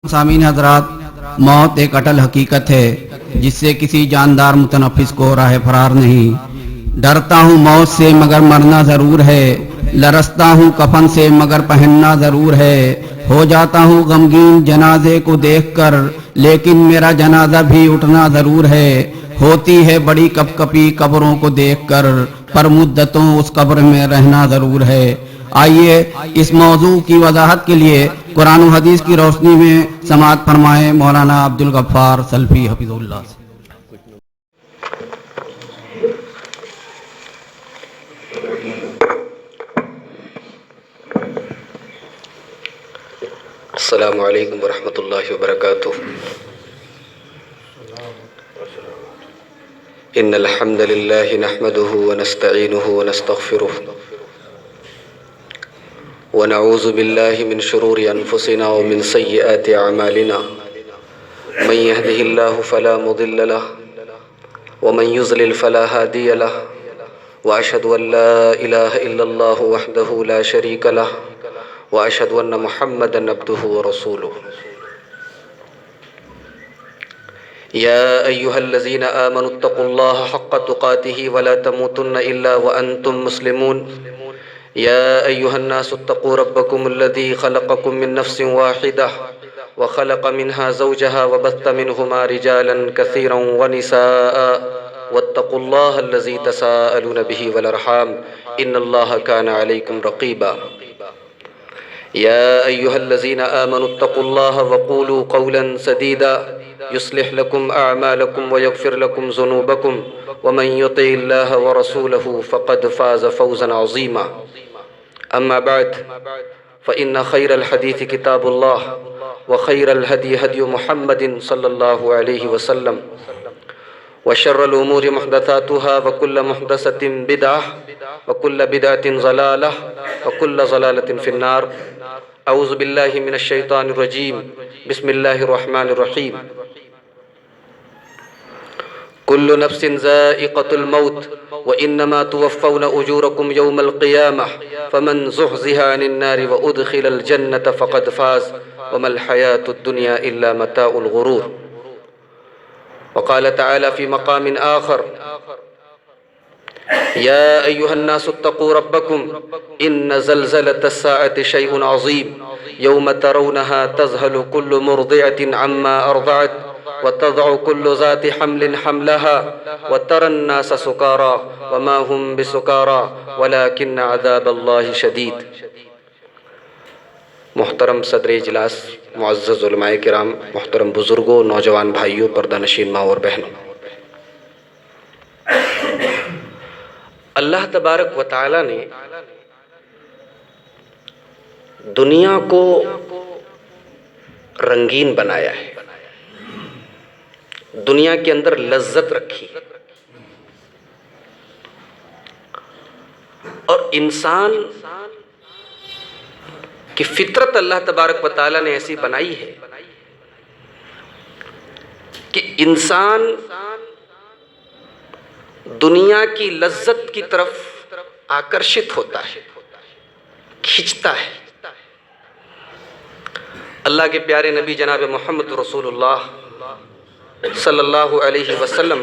سامعین حضرات، موت ایک اٹل حقیقت ہے جس سے کسی جاندار متنفس کو راہ فرار نہیں۔ ڈرتا ہوں موت سے مگر مرنا ضرور ہے، لرزتا ہوں کفن سے مگر پہننا ضرور ہے۔ ہو جاتا ہوں غمگین جنازے کو دیکھ کر، لیکن میرا جنازہ بھی اٹھنا ضرور ہے۔ ہوتی ہے بڑی کپ کپی قبروں کو دیکھ کر، پر مدتوں اس قبر میں رہنا ضرور ہے۔ آئیے اس موضوع کی وضاحت کے لیے قرآن و حدیث کی روشنی میں سماعت فرمائیں مولانا عبدالغفار سلفی حفظہ اللہ سے۔ السلام علیکم ورحمۃ اللہ وبرکاتہ۔ ان الحمد للہ نحمده ونستعینه ونستغفره ونعوذ باللہ من شرور انفسنا ومن سیئات اعمالنا، من يهده الله فلا مضل له ومن يضلل فلا هادی له، واشهد ان لا الہ الا اللہ وحدہ لا شریک له، واشهد ان محمدا عبدہ ورسولہ۔ یا ایہا الذین آمنوا اتقوا اللہ حق تقاتہ ولا تموتن الا وانتم مسلمون۔ یا ایہا الناس اتقوا ربکم الذی خلقکم من نفس واحدہ وخلق منها زوجها وبث منہما رجالا کثیرا ونساء، واتقوا اللہ الذی تساءلون به والارحام ان اللہ کان علیکم رقیبا۔ یا ایہا الذین آمنوا اتقوا اللہ وقولوا قولا سدیدا یصلح لکم اعمالکم ویغفر لکم ذنوبکم ومن یطع اللہ ورسولہ فقد فاز فوزا عظیما۔ اما بعد فإن خیر الحدیث کتاب اللہ وخیر الہدی ہدی محمد صلی اللہ علیہ وسلم، وشر الامور محدثاتها وكل محدثة بدعة وكل بدعة ضلالة وكل ضلالة في النار۔ اعوذ باللہ من الشیطان الرجیم، بسم اللہ الرحمن الرحیم۔ کل نفس ذائقة الموت وإنما توفون أجوركم يوم القيامة فمن زحزح عن النار وأدخل الجنة فقد فاز وما الحياة الدنيا إلا متاع الغرور۔ وقال تعالى في مقام آخر: يا أيها الناس اتقوا ربكم إن زلزلة الساعة شيء عظيم يوم ترونها تذهل كل مرضعة عما أرضعت وتضع كل ذات حمل حملها وترى الناس سكارى وما هم بسكارى ولكن عذاب الله شديد۔ محترم صدر اجلاس، معزز علماء کرام، محترم بزرگوں، نوجوان بھائیوں، پردہ نشین ماں اور بہنوں، اللہ تبارک و تعالی نے دنیا کو رنگین بنایا ہے، دنیا کے اندر لذت رکھی، اور انسان کی فطرت اللہ تبارک و تعالی نے ایسی بنائی ہے کہ انسان دنیا کی لذت کی طرف آکرشت ہوتا ہے، کھنچتا ہے۔ اللہ کے پیارے نبی جناب محمد رسول اللہ صلی اللہ علیہ وسلم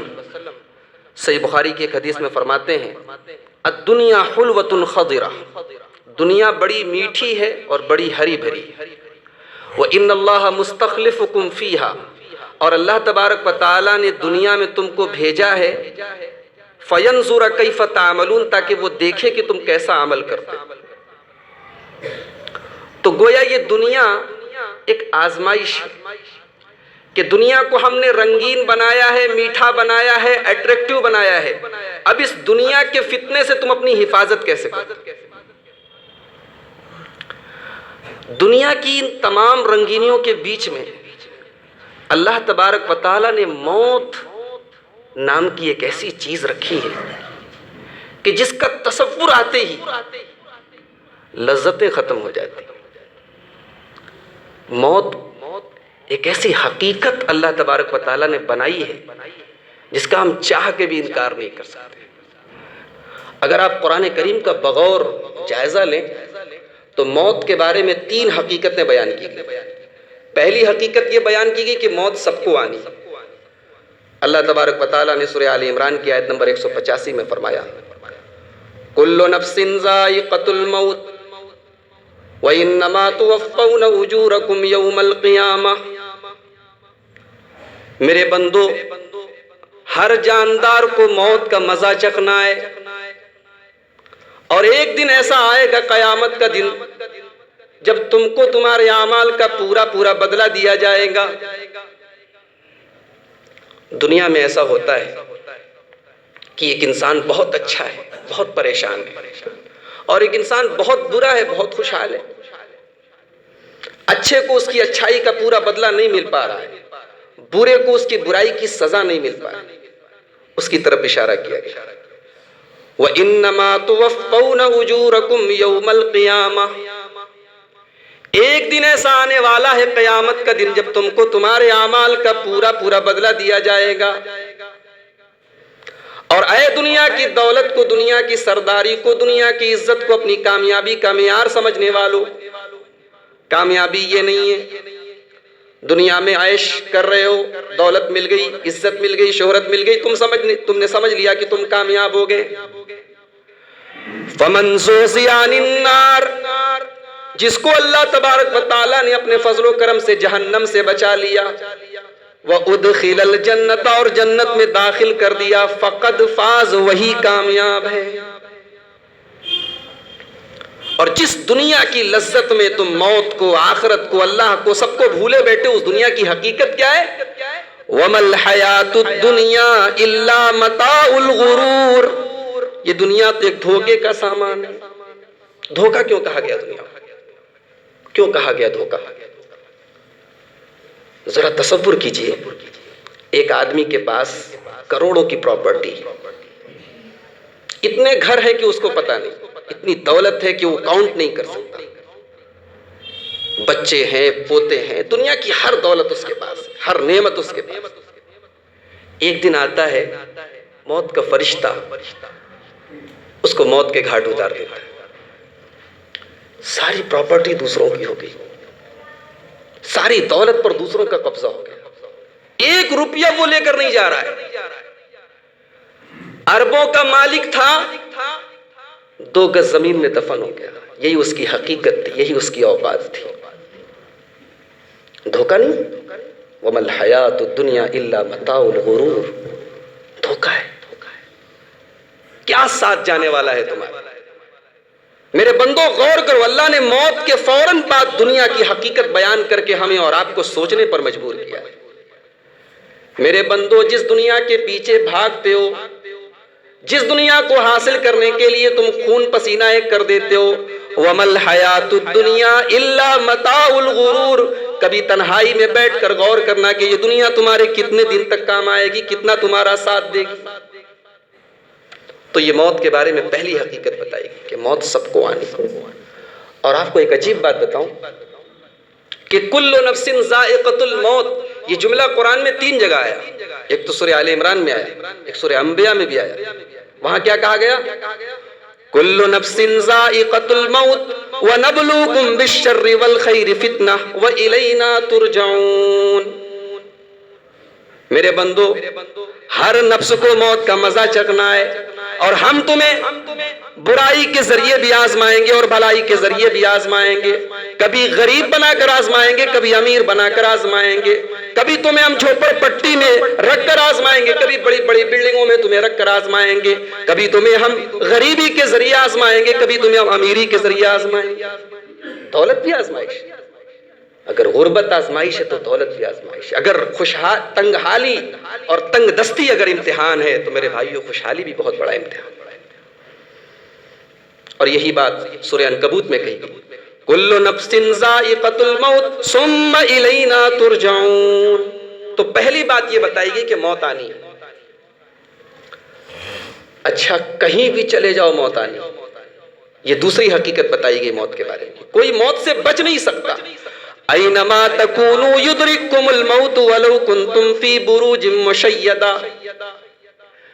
صحیح بخاری کی ایک حدیث میں فرماتے ہیں: الدنیا حلوۃ خضرہ، دنیا بڑی میٹھی ہے اور بڑی ہری بھری، وَإِنَّ اللَّهَ مُسْتَخْلِفُكُمْ فِيهَا، اور اللہ تبارک و تعالیٰ نے دنیا میں تم کو بھیجا ہے فَيَنْظُرَ كَيْفَ تَعْمَلُونَ، تاکہ وہ دیکھے کہ تم کیسا عمل کرتے۔ تو گویا یہ دنیا ایک آزمائش ہے کہ دنیا کو ہم نے رنگین بنایا ہے، میٹھا بنایا ہے، اٹریکٹیو بنایا ہے، اب اس دنیا کے فتنے سے تم اپنی حفاظت کیسے کرو؟ دنیا کی ان تمام رنگینیوں کے بیچ میں اللہ تبارک و تعالیٰ نے موت نام کی ایک ایسی چیز رکھی ہے کہ جس کا تصور آتے ہی لذتیں ختم ہو جاتی۔ موت ایک ایسی حقیقت اللہ تبارک و تعالیٰ نے بنائی ہے جس کا ہم چاہ کے بھی انکار نہیں کر سکتے۔ اگر آپ قرآن کریم کا بغور جائزہ لیں تو موت کے بارے میں 3 حقیقتیں بیان کی گئی۔ پہلی حقیقت یہ بیان کی گئی کہ موت سب کو آنی. اللہ تبارک و تعالیٰ نے سورہ آل عمران کی آیت نمبر 185 میں فرمایا کل نفس ذائقۃ الموت وانما توفون اجورکم یوم القیامہ. میرے بندو، ہر جاندار کو موت کا مزہ چکھنا ہے، اور ایک دن ایسا آئے گا قیامت کا دن جب تم کو تمہارے اعمال کا پورا پورا بدلہ دیا جائے گا. دنیا میں ایسا ہوتا ہے کہ ایک انسان بہت اچھا ہے، بہت پریشان ہے، اور ایک انسان بہت برا ہے، بہت خوشحال ہے. اچھے کو اس کی اچھائی کا پورا بدلہ نہیں مل پا رہا ہے، برے کو اس کی برائی کی سزا نہیں مل پا رہی. اس کی طرف اشارہ کیا گیا وَإِنَّمَا تُوَفَّوْنَ أُجُورَكُمْ يَوْمَ الْقِيَامَةِ. ایک دن ایسا آنے والا ہے قیامت کا دن جب تم کو تمہارے اعمال کا پورا پورا بدلہ دیا جائے گا. اور اے دنیا کی دولت کو، دنیا کی سرداری کو، دنیا کی عزت کو اپنی کامیابی کا معیار سمجھنے والوں، کامیابی یہ نہیں ہے دنیا میں عیش کر رہے ہو، دولت مل گئی، عزت مل گئی، شہرت مل گئی، تم نے سمجھ لیا کہ تم کامیاب ہو گئے. فَمَنْ زُحْزِحَ عَنِ النَّارِ، جس کو اللہ تبارک و تعالیٰ نے اپنے فضل و کرم سے جہنم سے بچا لیا، وَأُدْخِلَ الْجَنَّةَ، اور جنت میں داخل کر دیا، فَقَدْ فَازَ، وہی کامیاب ہے. اور جس دنیا کی لذت میں تم موت کو، آخرت کو، اللہ کو، سب کو بھولے بیٹھے، اس دنیا کی حقیقت کیا ہے؟ وَمَا الْحَيَاةُ الدُّنْيَا إِلَّا مَتَاعُ الْغُرُورِ. یہ دنیا تو ایک دھوکے کا سامان ہے. دھوکا کیوں کہا گیا دنیا؟ کیوں کہا گیا دھوکا؟ ذرا تصور کیجئے، ایک آدمی کے پاس کروڑوں کی پراپرٹی، اتنے گھر ہے کہ اس کو پتہ نہیں، اتنی دولت ہے کہ وہ کاؤنٹ نہیں کر سکتا، بچے ہیں، پوتے ہیں، دنیا کی ہر دولت اس کے پاس، ہر نعمت اس کے پاس. ایک دن آتا ہے موت کا فرشتہ، اس کو موت کے گھاٹ اتار دیتا ہے. ساری پراپرٹی دوسروں کی ہو گئی، ساری دولت پر دوسروں کا قبضہ ہو گیا، ایک روپیہ وہ لے کر نہیں جا رہا ہے. اربوں کا مالک تھا، 2 گز زمین میں دفن ہو گیا. یہی اس کی حقیقت تھی، یہی اس کی اوقات تھی. دھوکہ نہیں. وَمَا الْحَيَاةُ الدُّنْيَا إِلَّا مَتَاعُ الْغُرُورِ. دھوکہ ہے. کیا ساتھ جانے والا ہے تمہارا؟ میرے بندو غور کرو، اللہ نے موت کے فوراً بعد دنیا کی حقیقت بیان کر کے ہمیں اور آپ کو سوچنے پر مجبور کیا ہے. میرے بندو، جس دنیا کے پیچھے بھاگتے ہو، جس دنیا کو حاصل کرنے کے لیے تم خون پسینہ ایک کر دیتے ہو، وَمَا الْحَيَاةُ الدُّنْيَا إِلَّا مَتَاعُ الْغُرُورِ. کبھی تنہائی میں بیٹھ کر غور کرنا کہ یہ دنیا تمہارے کتنے دن تک کام آئے گی، کتنا تمہارا ساتھ دے گی. تو یہ موت کے بارے میں پہلی حقیقت بتائی گی کہ موت سب کو آنی. اور آپ کو ایک عجیب بات بتاؤں کہ کل نفس ذائقۃ الموت، یہ جملہ قرآن میں 3 جگہ آیا. ایک تو سورہ آل عمران میں آیا، ایک سورہ انبیاء میں بھی آیا. وہاں کیا کہا گیا؟ کل نفس ذائقۃ الموت ونبلوکم بالشر والخیر فتنہ والینا ترجعون. میرے بندو، ہر نفس کو موت کا مزہ چکھنا ہے، اور ہم تمہیں برائی کے ذریعے بھی آزمائیں گے اور بھلائی کے ذریعے بھی آزمائیں گے. کبھی غریب بنا کر آزمائیں گے، کبھی امیر بنا کر آزمائیں گے. کبھی تمہیں ہم جھوپڑ پٹی میں رکھ کر آزمائیں گے، کبھی بڑی بڑی بلڈنگوں میں تمہیں رکھ کر آزمائیں گے. کبھی تمہیں ہم غریبی کے ذریعے آزمائیں گے، کبھی تمہیں ہم امیری کے ذریعے آزمائیں گے. دولت بھی آزمائش، اگر غربت آزمائش ہے تو دولت بھی آزمائش. اگر تنگ حالی اور تنگ دستی اگر امتحان ہے تو میرے بھائیو خوشحالی بھی بہت بڑا امتحان. اور یہی بات سورہ عنکبوت میں کہی گئی، کل نفس ذائقۃ الموت ثم الینا ترجعون. تو پہلی بات یہ بتائی گئی کہ موت آنی ہے. اچھا، کہیں بھی چلے جاؤ موت آنی. یہ دوسری حقیقت بتائی گئی موت کے بارے میں. کوئی موت سے بچ نہیں سکتا. اینما تکونوا یدرککم الموت ولو کنتم فی بروج مشیدہ.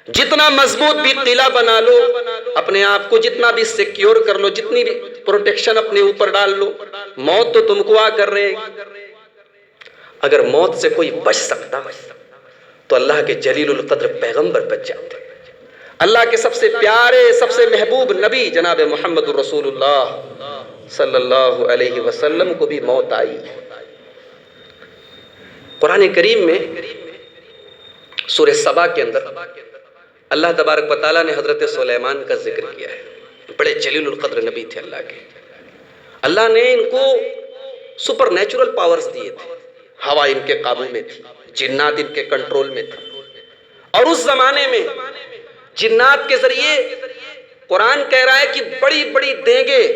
جتنا مضبوط بھی قلعہ بنا لو، اپنے آپ کو جتنا بھی سیکیور کر لو، جتنی بھی پروٹیکشن اپنے اوپر ڈال لو، موت تو تم کو آ کر رہے گی. اگر موت سے کوئی بچ سکتا تو اللہ کے جلیل القدر پیغمبر بچ جاتے، اللہ کے سب سے پیارے سب سے محبوب نبی جناب محمد الرسول اللہ صلی اللہ علیہ وسلم کو بھی موت آئی۔ قرآن کریم میں سورہ سبا کے اندر اللہ تبارک و تعالیٰ نے حضرت سلیمان کا ذکر کیا ہے، بڑے جلیل القدر نبی تھے اللہ کے، اللہ نے ان کو سپر نیچرل پاورز دیے تھے، ہوا ان کے قابو میں تھی، جنات ان کے کنٹرول میں تھے، اور اس زمانے میں جنات کے ذریعے قرآن کہہ رہا ہے کہ بڑی بڑی دینگیں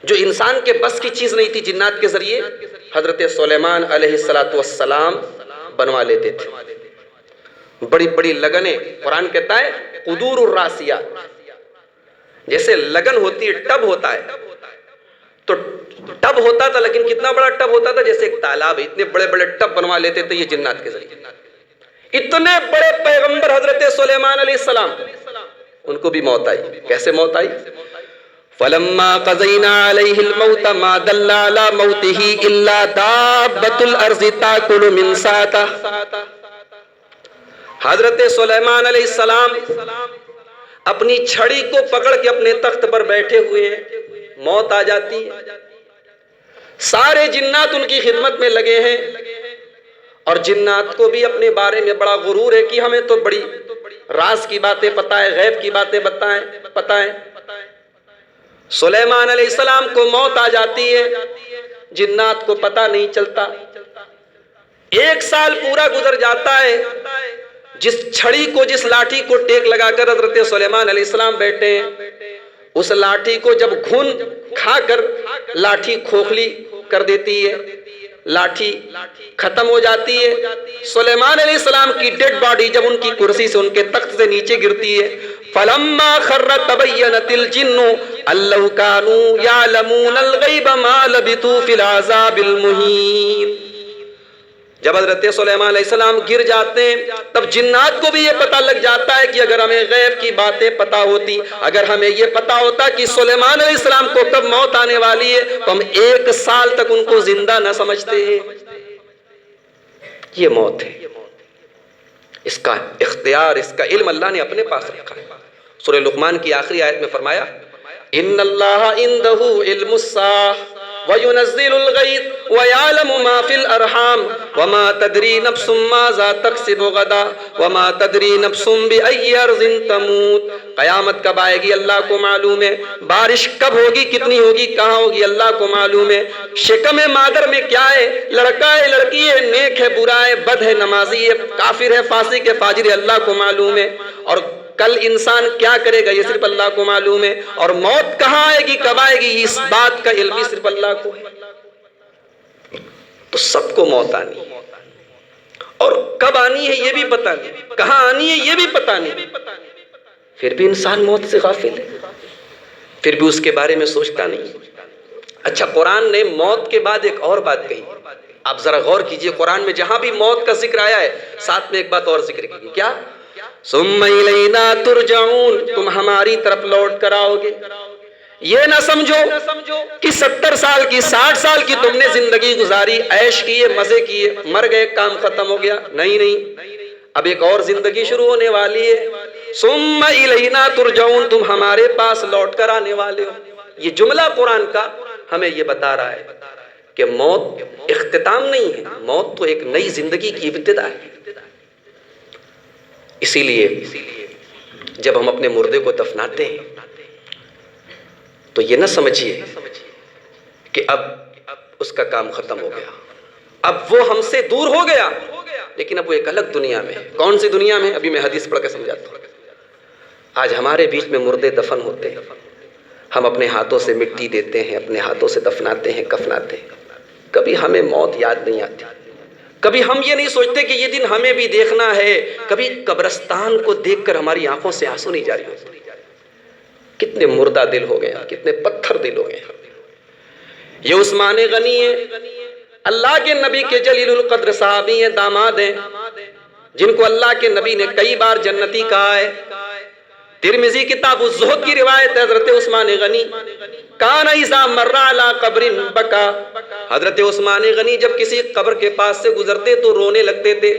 جو انسان کے بس کی چیز نہیں تھی، جنات کے ذریعے حضرت سلیمان علیہ السلام بنوا لیتے تھے، بڑی بڑی لگنیں۔ قرآن کہتا ہے قدور الراسیات، جیسے لگن ہوتی ہے، ٹب ہوتا ہے، تو ٹب ہوتا تھا، لیکن کتنا بڑا ٹب ہوتا تھا، جیسے ایک تالاب ہے، اتنے بڑے بڑے ٹب بنوا لیتے تھے یہ جنات کے ذریعے۔ اتنے بڑے پیغمبر حضرت سلیمان علیہ السلام، ان کو بھی موت آئی۔ کیسے موت آئی؟ فَلَمَّا قَضَيْنَا عَلَيْهِ الْمَوْتَ مَا دَلَّ عَلَى مَوْتِهِ إِلَّا دَابَّةُ الْأَرْضِ تَأْكُلُ مِنْ سَأَتِهِ۔ حضرت سلیمان علیہ السلام اپنی چھڑی کو پکڑ کے اپنے تخت پر بیٹھے ہوئے ہیں، موت آ جاتی ہے، سارے جنات ان کی خدمت میں لگے ہیں، اور جنات کو بھی اپنے بارے میں بڑا غرور ہے کہ ہمیں تو بڑی راز کی باتیں پتہ ہے، غیب کی باتیں پتہ ہے۔ سلیمان علیہ السلام کو موت آ جاتی ہے، جنات کو پتہ نہیں چلتا۔ 1 سال پورا گزر جاتا ہے، جس چھڑی کو، جس لاٹھی کو ٹیک لگا کر حضرت سلیمان علیہ السلام بیٹھے ہیں، اس لاٹھی کو جب گھن کھا کر لاٹھی کھوکھلی کر دیتی ہے، لاٹھی ختم ہو جاتی ہے، سلیمان علیہ السلام کی ڈیڈ باڈی جب ان کی کرسی سے، ان کے تخت سے نیچے گرتی ہے، فَلَمَّا خَرَّ تَبَيَّنَتِ الْجِنُّ أَن لَّوْ كَانُوا يَعْلَمُونَ الْغَيْبَ مَا لَبِثُوا فِي الْعَذَابِ الْمُهِينِ۔ جب حضرت سلیمان علیہ السلام گر جاتے ہیں، تب جنات کو بھی یہ پتہ لگ جاتا ہے کہ اگر ہمیں غیب کی باتیں پتہ ہوتی، اگر ہمیں یہ پتہ ہوتا کہ سلیمان علیہ السلام کو کب موت آنے والی ہے، تو ہم 1 سال تک ان کو زندہ نہ سمجھتے ہیں۔ یہ موت ہے، اس کا اختیار، اس کا علم اللہ نے اپنے پاس رکھا ہے۔ سورہ لقمان کی آخری آیت میں فرمایا ان اللہ عنده علم الساعة وَيُنَزِّلُ الْغَيْثَ وَيَعْلَمُ مَا فِي الْأَرْحَامِ وَمَا تَدْرِي نَفْسٌ مَاذَا تَكْسِبُ غَدًا وَمَا تَدْرِي نَفْسٌ بِأَيِّ أَرْضٍ تَمُوتُ۔ قیامت کب آئے گی اللہ کو معلوم ہے، بارش کب ہوگی، کتنی ہوگی، کہاں ہوگی، اللہ کو معلوم ہے، شکم مادر میں کیا ہے، لڑکا ہے لڑکی ہے، نیک ہے برا ہے، بد ہے نمازی ہے، کافر ہے فاسق ہے فاجر ہے، اللہ کو معلوم ہے، اور کل انسان کیا کرے گا یہ صرف اللہ کو معلوم ہے، اور موت کہاں آئے گی، کب آئے گی، اس بات کا علم بھی صرف اللہ کو ہے۔ تو سب کو موت آنی ہے، اور کب آنی ہے یہ بھی پتہ نہیں، کہاں آنی ہے یہ بھی پتہ نہیں، پھر بھی انسان موت سے غافل ہے، پھر بھی اس کے بارے میں سوچتا نہیں۔ اچھا، قرآن نے موت کے بعد ایک اور بات کہی، آپ ذرا غور کیجئے، قرآن میں جہاں بھی موت کا ذکر آیا ہے، ساتھ میں ایک بات اور ذکر کی، کیا؟ ثم الینا ترجعون، تم ہماری طرف لوٹ کر آؤ گے۔ یہ نہ سمجھو کہ 70 سال کی 60 سال کی تم نے زندگی گزاری، عیش کیے، مزے کیے، مر گئے، کام ختم ہو گیا، نہیں، اب ایک اور زندگی شروع ہونے والی ہے۔ ثم الینا ترجعون، تم ہمارے پاس لوٹ کر آنے والے ہو۔ یہ جملہ قرآن کا ہمیں یہ بتا رہا ہے کہ موت اختتام نہیں ہے، موت تو ایک نئی زندگی کی ابتدا ہے۔ اسی لیے جب ہم اپنے مردے کو دفناتے ہیں تو یہ نہ سمجھیے کہ اب اس کا کام ختم ہو گیا، اب وہ ہم سے دور ہو گیا، لیکن اب وہ ایک الگ دنیا میں ہے۔ کون سی دنیا میں؟ ابھی میں حدیث پڑھ کے سمجھاتا ہوں۔ آج ہمارے بیچ میں مردے دفن ہوتے ہیں، ہم اپنے ہاتھوں سے مٹی دیتے ہیں، اپنے ہاتھوں سے دفناتے ہیں، کفناتے ہیں، کبھی ہمیں موت یاد نہیں آتی، کبھی ہم یہ نہیں سوچتے کہ یہ دن ہمیں بھی دیکھنا ہے، کبھی قبرستان کو دیکھ کر ہماری آنکھوں سے آنسو نہیں جاری ہوتے۔ کتنے مردہ دل ہو گئے ہیں، کتنے پتھر دل ہو گئے ہیں۔ یہ عثمان غنی ہے، اللہ کے نبی کے جلیل القدر صحابی ہیں، داماد ہیں، جن کو اللہ کے نبی نے کئی بار جنتی کہا ہے۔ ترمذی کتاب الزہد کی روایت ہے، حضرت عثمان غنی کان اذا مر علی قبر بکا، حضرت عثمان غنی جب کسی قبر کے پاس سے گزرتے تو رونے لگتے تھے،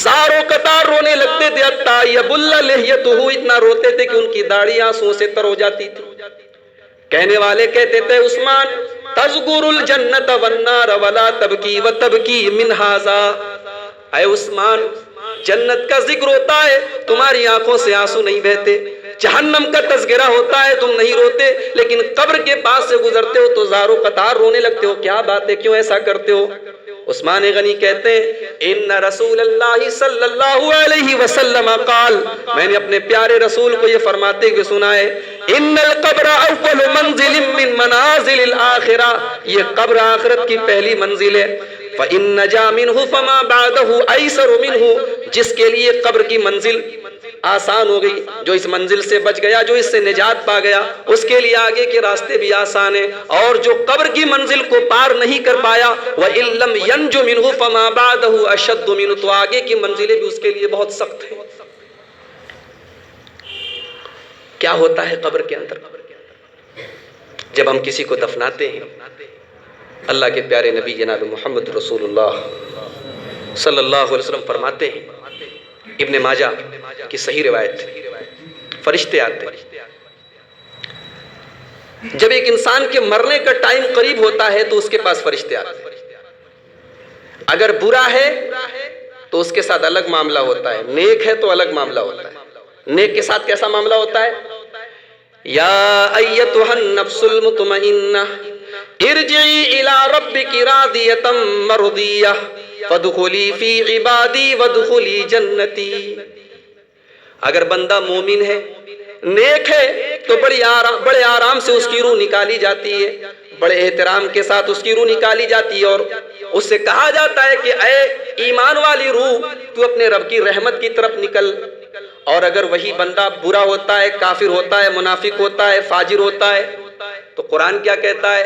زاروں قطار رونے لگتے تھے، حتی یبل لحیتہ، اتنا روتے تھے کہ ان کی داڑھی آنسوؤں سے تر ہو جاتی تھی۔ کہنے والے کہتے تھے عثمان تذکر الجنت والنار ولا تبکی وتبکی من ھذا، اے عثمان جنت کا ذکر ہوتا ہے تمہاری آنکھوں سے آنسو نہیں بہتے، جہنم کا تذکرہ ہوتا ہے تم نہیں روتے، لیکن قبر کے پاس سے گزرتے ہو تو زاروں قطار رونے لگتے ہو، کیا بات ہے، کیوں ایسا کرتے ہو؟ عثمان غنی کہتے ہیں ان رسول اللہ صلی اللہ علیہ وسلم قال، میں نے اپنے پیارے رسول کو یہ فرماتے ہوئے سنا ہے، ان القبر اول منزل من منازل الاخرہ، یہ قبر آخرت کی پہلی منزل ہے، فَإِن نَجَا مِنْهُ فَمَا بَعْدَهُ أَيْسَرُ مِنْهُ، جس کے لیے قبر کی منزل آسان ہو گئی، جو اس منزل سے بچ گیا، جو اس سے نجات پا گیا، اس کے لیے آگے کے راستے بھی آسان ہیں، اور جو قبر کی منزل کو پار نہیں کر پایا وَإِن لَمْ يَنْجُ مِنْهُ فَمَا بَعْدَهُ أَشَدُّ مِنْهُ، تو آگے کی منزلیں بھی اس کے لیے بہت سخت ہیں۔ کیا ہوتا ہے قبر کے اندر؟ جب ہم کسی کو دفناتے ہیں، اللہ کے پیارے نبی جناب محمد رسول اللہ صلی اللہ علیہ وسلم فرماتے ہیں، ابن ماجہ کی صحیح روایت، فرشتے آتے ہیں، جب ایک انسان کے مرنے کا ٹائم قریب ہوتا ہے تو اس کے پاس فرشتے آتے ہیں، اگر برا ہے تو اس کے ساتھ الگ معاملہ ہوتا ہے، نیک ہے تو الگ معاملہ ہوتا ہے۔ نیک کے ساتھ کیسا معاملہ ہوتا ہے؟ یا ایتھا النفس المطمئنہ ارجعی الی ربک راضیۃ مرضیہ فادخلی فی عبادی وادخلی جنتی۔ اگر بندہ مومن ہے، نیک ہے، تو بڑے آرام سے اس کی روح نکالی جاتی ہے، بڑے احترام کے ساتھ اس کی روح نکالی جاتی ہے، اور اس سے کہا جاتا ہے کہ اے ایمان والی روح تو اپنے رب کی رحمت کی طرف نکل۔ اور اگر وہی بندہ برا ہوتا ہے، کافر ہوتا ہے، منافق ہوتا ہے، فاجر ہوتا ہے، تو قرآن کیا کہتا ہے؟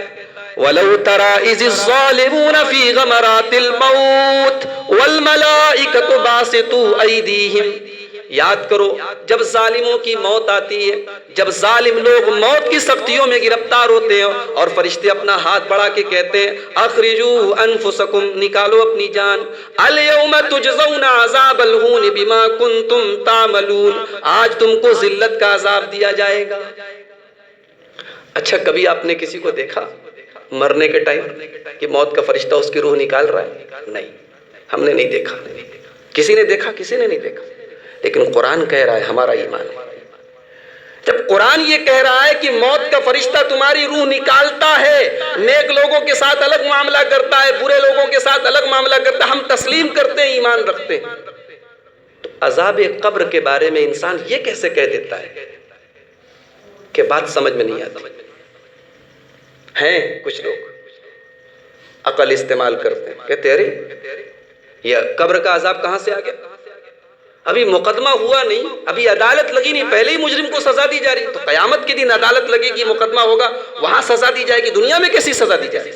وَلَوْ تَرَى إِذِ الظَّالِمُونَ فِي غَمَرَاتِ الْمَوْتِ وَالْمَلَائِكَةُ بَاسِطُو أَيْدِيهِمْ، یاد کرو جب ظالموں کی موت آتی ہے، جب ظالم لوگ موت کی سختیوں میں گرفتار ہوتے ہیں اور فرشتے اپنا ہاتھ بڑھا کے کہتے ہیں اخرجوا انفسکم، نکالو اپنی جان، الیوم تجزون عذاب الہون بما کنتم تعملون، آج تم کو ذلت کا عذاب دیا جائے گا۔ اچھا کبھی آپ نے کسی کو دیکھا مرنے کے ٹائم کہ موت کا فرشتہ اس کی روح نکال رہا ہے؟ نہیں، ہم نے نہیں دیکھا۔ کسی نے دیکھا؟ کسی نے نہیں دیکھا، لیکن قرآن کہہ رہا ہے، ہمارا ایمان ہے۔ جب قرآن یہ کہہ رہا ہے کہ موت کا فرشتہ تمہاری روح نکالتا ہے، نیک لوگوں کے ساتھ الگ معاملہ کرتا ہے، برے لوگوں کے ساتھ الگ معاملہ کرتا ہے، ہم تسلیم کرتے ہیں، ایمان رکھتے ہیں، تو عذاب قبر کے بارے میں انسان یہ کیسے کہہ دیتا ہے کہ بات سمجھ میں نہیں آتی؟ ہیں کچھ لوگ عقل استعمال کرتے ہیں، کہتے ہیں ارے یہ قبر کا عذاب کہاں سے آ گیا؟ ابھی مقدمہ ہوا نہیں، ابھی عدالت لگی نہیں، پہلے ہی مجرم کو سزا دی جا رہی، تو قیامت کے دن عدالت لگے گی، مقدمہ ہوگا، وہاں سزا دی جائے گی، دنیا میں کیسی سزا دی جائے گی؟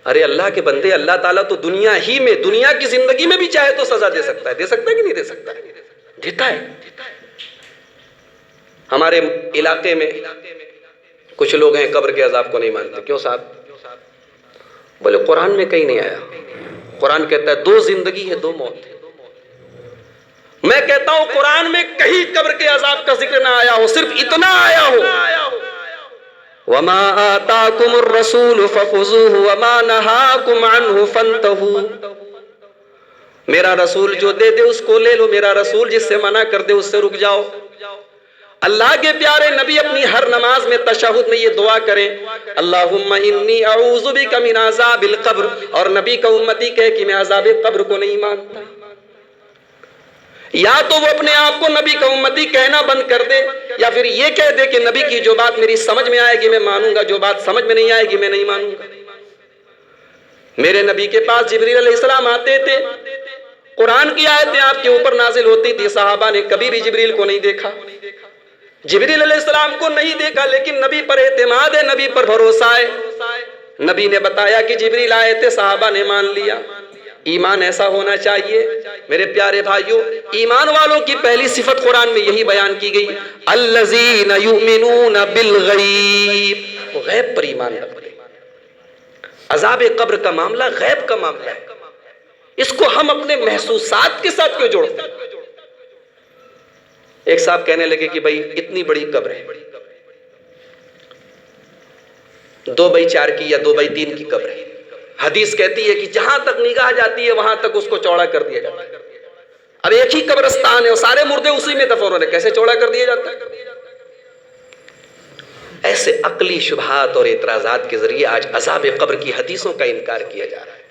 ارے اللہ کے بندے، اللہ تعالیٰ تو دنیا ہی میں، دنیا کی زندگی میں بھی چاہے تو سزا دے سکتا ہے، دے سکتا ہے کہ نہیں دے سکتا؟ دیتا ہے۔ ہمارے علاقے میں کچھ لوگ ہیں قبر کے عذاب کو نہیں مانتے، کیوں صاحب؟ بولے قرآن میں کہیں نہیں آیا، قرآن کہتا ہے دو زندگی ہے، دو موت ہے۔ میں کہتا ہوں قرآن میں کہیں قبر کے عذاب کا ذکر نہ آیا ہو، صرف اتنا آیا ہو وَمَا آتَاكُمُ الرَّسُولُ فَخُذُوهُ وَمَا نَهَاكُمْ عَنْهُ فَانْتَهُوا، میرا رسول جو دے دے اس کو لے لو، میرا رسول جس سے منع کر دے اس سے رک جاؤ۔ اللہ کے پیارے نبی اپنی ہر نماز میں تشہد میں یہ دعا کریں اللہم انی اعوذ بک من عذاب القبر، اور نبی کا امتی کہے کہ میں عذاب قبر کو نہیں مانتا، یا تو وہ اپنے آپ کو نبی کا امتی کہنا بند کر دے، یا پھر یہ کہہ دے کہ نبی کی جو بات میری سمجھ میں آئے گی میں مانوں گا، جو بات سمجھ میں نہیں آئے گی میں نہیں مانوں گا۔ میرے نبی کے پاس جبریل علیہ السلام آتے تھے، قرآن کی آیتیں آپ کے اوپر نازل ہوتی تھی، صحابہ نے کبھی بھی جبریل کو نہیں دیکھا، جبریل علیہ السلام کو نہیں دیکھا، لیکن نبی پر اعتماد ہے، نبی پر بھروسہ ہے۔ نبی نے بتایا کہ جبریل آئے تھے، صحابہ نے مان لیا۔ ایمان ایسا ہونا چاہیے میرے پیارے بھائیوں، ایمان والوں کی پہلی صفت قرآن میں یہی بیان کی گئی، الذین یؤمنون بالغیب، وہ غیب پر ایمان رکھتے ہیں۔ عذاب قبر کا معاملہ غیب کا معاملہ ہے، اس کو ہم اپنے محسوسات کے ساتھ کیوں جوڑتے ہیں؟ ایک صاحب کہنے لگے کہ بھائی اتنی بڑی قبر ہے، 2x4 کی یا 2x3 کی قبر ہے، حدیث کہتی ہے کہ جہاں تک نگاہ جاتی ہے وہاں تک اس کو چوڑا کر دیا جاتا ہے۔ اب ایک ہی قبرستان ہے اور سارے مردے اسی میں دفن ہو رہے، کیسے چوڑا کر دیا جاتا ہے؟ ایسے عقلی شبہات اور اعتراضات کے ذریعے آج عذاب قبر کی حدیثوں کا انکار کیا جا رہا ہے۔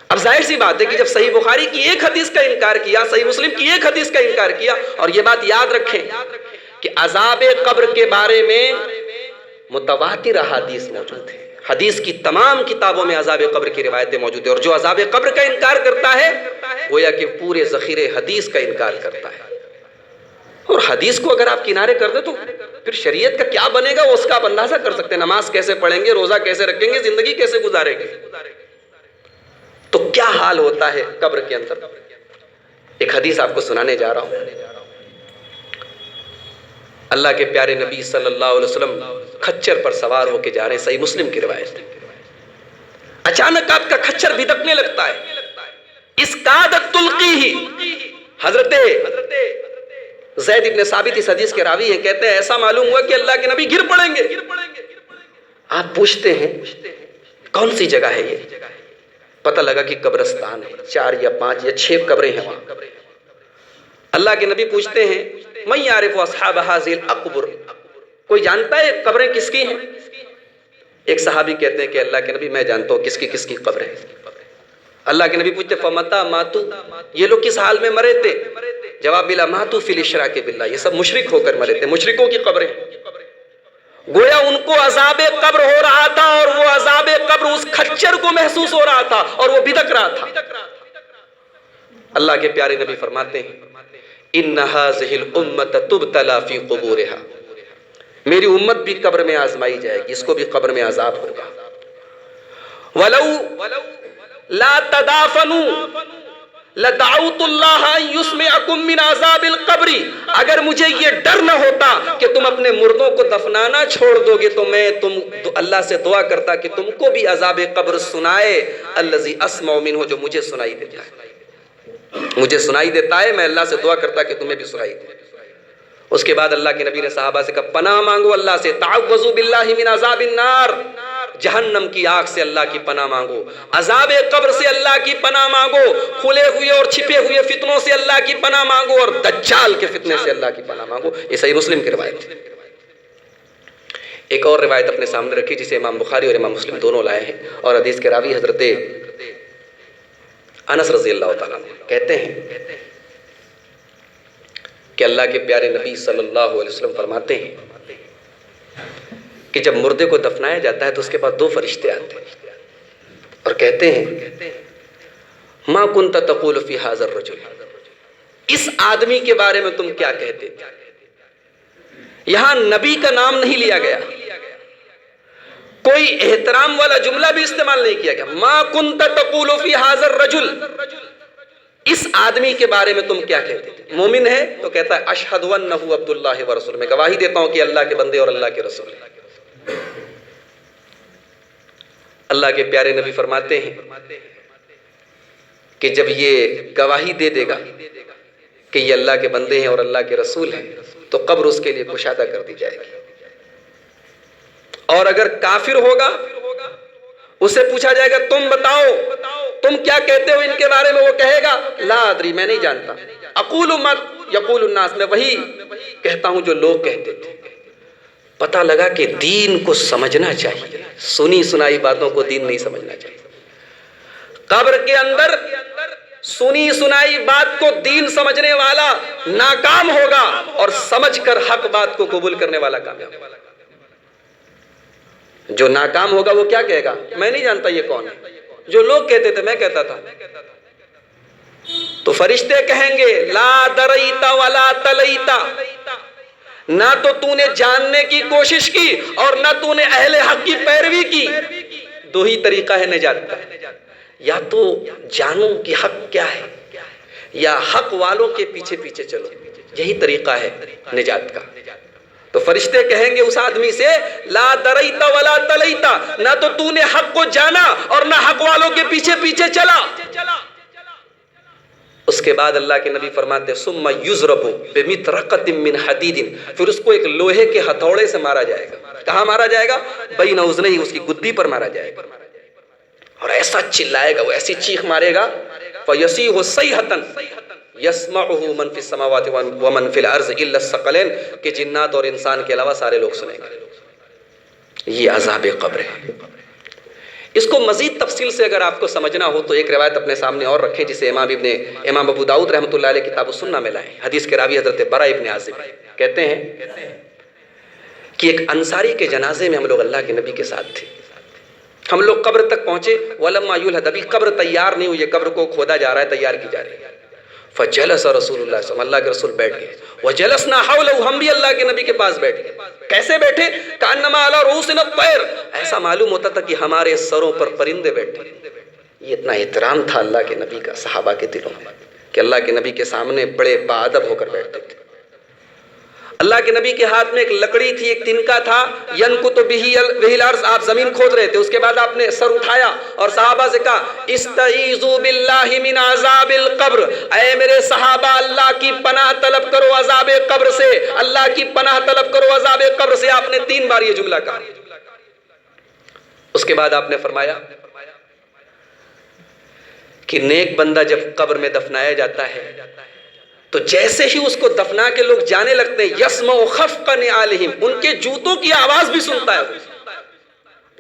اب ظاہر سی بات ہے کہ جب صحیح بخاری کی ایک حدیث کا انکار کیا، صحیح مسلم کی ایک حدیث کا انکار کیا، اور یہ بات یاد رکھیں کہ عذاب قبر کے بارے میں متواتر احادیث موجود ہیں، حدیث کی تمام کتابوں میں عذاب قبر کی روایتیں موجود ہیں، اور جو عذاب قبر کا انکار کرتا ہے گویا کہ پورے ذخیرے حدیث کا انکار کرتا ہے۔ اور حدیث کو اگر آپ کنارے کر دیں تو پھر شریعت کا کیا بنے گا وہ اس کا آپ اندازہ کر سکتے ہیں، نماز کیسے پڑھیں گے، روزہ کیسے رکھیں گے، زندگی کیسے گزاریں گے۔ تو کیا حال ہوتا ہے قبر کے اندر؟ ایک حدیث آپ کو سنانے جا رہا ہوں۔ اللہ کے پیارے نبی صلی اللہ علیہ وسلم کھچر پر سوار ہو کے جا رہے ہیں، صحیح مسلم کی روایت ہے۔ اچانک آپ کا کھچر بھدکنے لگتا ہے، اس قادت تلقی ہی، حضرت زید ابن ثابت اس حدیث کے راوی ہیں، کہتے ہیں ایسا معلوم ہوا کہ اللہ کے نبی گر پڑیں گے۔ آپ پوچھتے ہیں کون سی جگہ ہے یہ؟ پتہ لگا کہ قبرستان ہے، 4 یا 5 یا 6 قبریں ہیں وہاں۔ اللہ کے نبی پوچھتے ہیں من یعرف اصحاب هذه الاقبر، کوئی جانتا ہے قبریں کس کی ہیں؟ ایک صحابی کہتے ہیں کہ اللہ کے نبی میں جانتا ہوں کس کی قبر ہے۔ اللہ کے نبی پوچھتے فمتا ماتو، یہ لوگ کس حال میں مرے تھے؟ جواب ملا ماتو فی الاشراک باللہ، یہ سب مشرک ہو کر مرے تھے، مشرکوں کی قبریں۔ گویا ان کو عذاب قبر ہو رہا تھا اور وہ عذاب قبر اس کھچر کو محسوس ہو رہا تھا اور وہ بھدک رہا تھا۔ اللہ کے پیارے نبی فرماتے ہیں ان هذه الامه تبتلى في قبورها، میری امت بھی قبر میں آزمائی جائے گی، اس کو بھی قبر میں عذاب ہوگا۔ ولو لا تدافنوا لدعوت اللہ ان یسمعکم من عذاب القبر، اگر مجھے یہ ڈر نہ ہوتا کہ تم اپنے مردوں کو دفنانا چھوڑ دو گے تو میں اللہ سے دعا کرتا کہ تم کو بھی عذاب قبر سنائے، الذی اسمع منہ، جو مجھے سنائی دیتا ہے، مجھے سنائی دیتا ہے، میں اللہ سے دعا کرتا کہ تمہیں بھی سنائی دے۔ اس کے بعد اللہ کے نبی نے صحابہ سے کہا پناہ مانگو اللہ سے، تعوذوا باللہ من عذاب النار، جہنم کی آگ سے اللہ کی پناہ مانگو، عذاب قبر سے اللہ کی پناہ مانگو، کھلے ہوئے اور چھپے ہوئے فتنوں سے اللہ کی پناہ مانگو، اور دجال کے فتنے سے اللہ کی پناہ مانگو۔ یہ صحیح مسلم کی روایت ہے۔ ایک اور روایت اپنے سامنے رکھی جسے امام بخاری اور امام مسلم دونوں لائے ہیں، اور حدیث کے راوی حضرت انس رضی اللہ تعالیٰ عنہ کہتے ہیں کہ اللہ کے پیارے نبی صلی اللہ علیہ وسلم فرماتے ہیں کہ جب مردے کو دفنایا جاتا ہے تو اس کے بعد 2 فرشتے آتے ہیں اور کہتے ہیں ما کنت تقول فی ھذا الرجل، اس آدمی کے بارے میں تم کیا کہتے تھے؟ یہاں نبی کا نام نہیں لیا گیا، کوئی احترام والا جملہ بھی استعمال نہیں کیا گیا۔ ما کنت تقول فی ھذا الرجل، اس آدمی کے بارے میں تم کیا کہتے تھے؟ مومن ہے تو کہتا ہے اشہد انہ عبد اللہ ورسول، میں گواہی دیتا ہوں کہ اللہ کے بندے اور اللہ کے رسول ہیں۔ اللہ کے پیارے نبی فرماتے ہیں کہ جب یہ گواہی دے دے گا کہ یہ اللہ کے بندے ہیں اور اللہ کے رسول ہیں تو قبر اس کے لیے کشادہ کر دی جائے گی، اور اگر کافر ہوگا اسے پوچھا جائے گا تم بتاؤ تم کیا کہتے ہو ان کے بارے میں، وہ کہے گا لا ادری، میں نہیں جانتا، اقول ما یقول الناس، میں وہی کہتا ہوں جو لوگ کہتے تھے۔ پتہ لگا کہ دین کو سمجھنا چاہیے، سنی سنائی باتوں کو دین نہیں سمجھنا چاہیے۔ قبر کے اندر سنی سنائی بات کو دین سمجھنے والا ناکام ہوگا اور سمجھ کر حق بات کو قبول کرنے والا کامیاب ہوگا۔ جو ناکام ہوگا وہ کیا کہے گا؟ میں نہیں جانتا یہ کون ہے، جو لوگ کہتے تھے میں کہتا تھا۔ تو فرشتے کہیں گے لا دریتا ولا تلیتا، نہ تو نے جاننے کی کوشش کی اور نہ نے اہل حق کی پیروی کی، 2 ہی طریقہ ہے نجات کا، یا تو جانو کہ حق کیا ہے یا حق والوں کے پیچھے پیچھے چلو، یہی طریقہ ہے نجات کا۔ تو فرشتے کہیں گے اس آدمی سے لا دریت ولا تلیت، نہ تو نے حق کو جانا اور نہ حق والوں کے پیچھے پیچھے چلا۔ اس کے بعد اللہ کے نبی فرماتے ثم یضرب بمطرقۃ من حدید، پھر اس کو ایک لوہے کے ہتھوڑے سے مارا جائے گا۔ کہاں مارا جائے گا؟ بین اذنیہ، اس کی گدی پر مارا جائے گا، اور ایسا چلائے گا، وہ ایسی چیخ مارے گا فیصیح صیحۃ یسمعہ من فی السماوات ومن فی الارض الا الثقلین، کہ جنات اور انسان کے علاوہ سارے لوگ سنیں گے۔ یہ عذاب قبر ہے۔ اس کو مزید تفصیل سے اگر آپ کو سمجھنا ہو تو ایک روایت اپنے سامنے اور رکھیں جسے امام ابو داؤد رحمۃ اللہ علیہ کتاب السنہ میں لائیں۔ حدیث کے راوی حضرت براء ابن عازب کہتے ہیں کہ ایک انصاری کے جنازے میں ہم لوگ اللہ کے نبی کے ساتھ تھے۔ ہم لوگ قبر تک پہنچے، ولما یلحد، ابھی قبر تیار نہیں ہوئی، قبر کو کھودا جا رہا ہے، تیار کی جا رہی ہے۔ فجلس رسول اللہ صلی اللہ علیہ وسلم، اللہ کے رسول بیٹھ گئے، وجلسنا حولہ، ہم بھی اللہ کے نبی کے پاس بیٹھ گئے۔ کیسے بیٹھے؟ کانما علی رؤوسنا الطیر، ایسا معلوم ہوتا تھا کہ ہمارے سروں پر پرندے بیٹھے۔ یہ اتنا احترام تھا اللہ کے نبی کا صحابہ کے دلوں میں کہ اللہ کے نبی کے سامنے بڑے باادب ہو کر بیٹھتے تھے۔ اللہ کے نبی کے ہاتھ میں ایک لکڑی تھی، ایک تنکا تھا، ینکت بہ الارض، آپ زمین کھود رہے تھے۔ اس کے بعد آپ نے سر اٹھایا اور صحابہ سے کہا استعیذوا باللہ من عذاب القبر، اے میرے صحابہ اللہ کی پناہ طلب کرو عذاب قبر سے، اللہ کی پناہ طلب کرو عذاب قبر سے۔ آپ نے 3 بار یہ جملہ کہا۔ اس کے بعد آپ نے فرمایا کہ نیک بندہ جب قبر میں دفنایا جاتا ہے تو جیسے ہی اس کو دفنا کے لوگ جانے لگتے ہیں یسمع خفق نعالہم، ان کے جوتوں کی آواز بھی سنتا ہے۔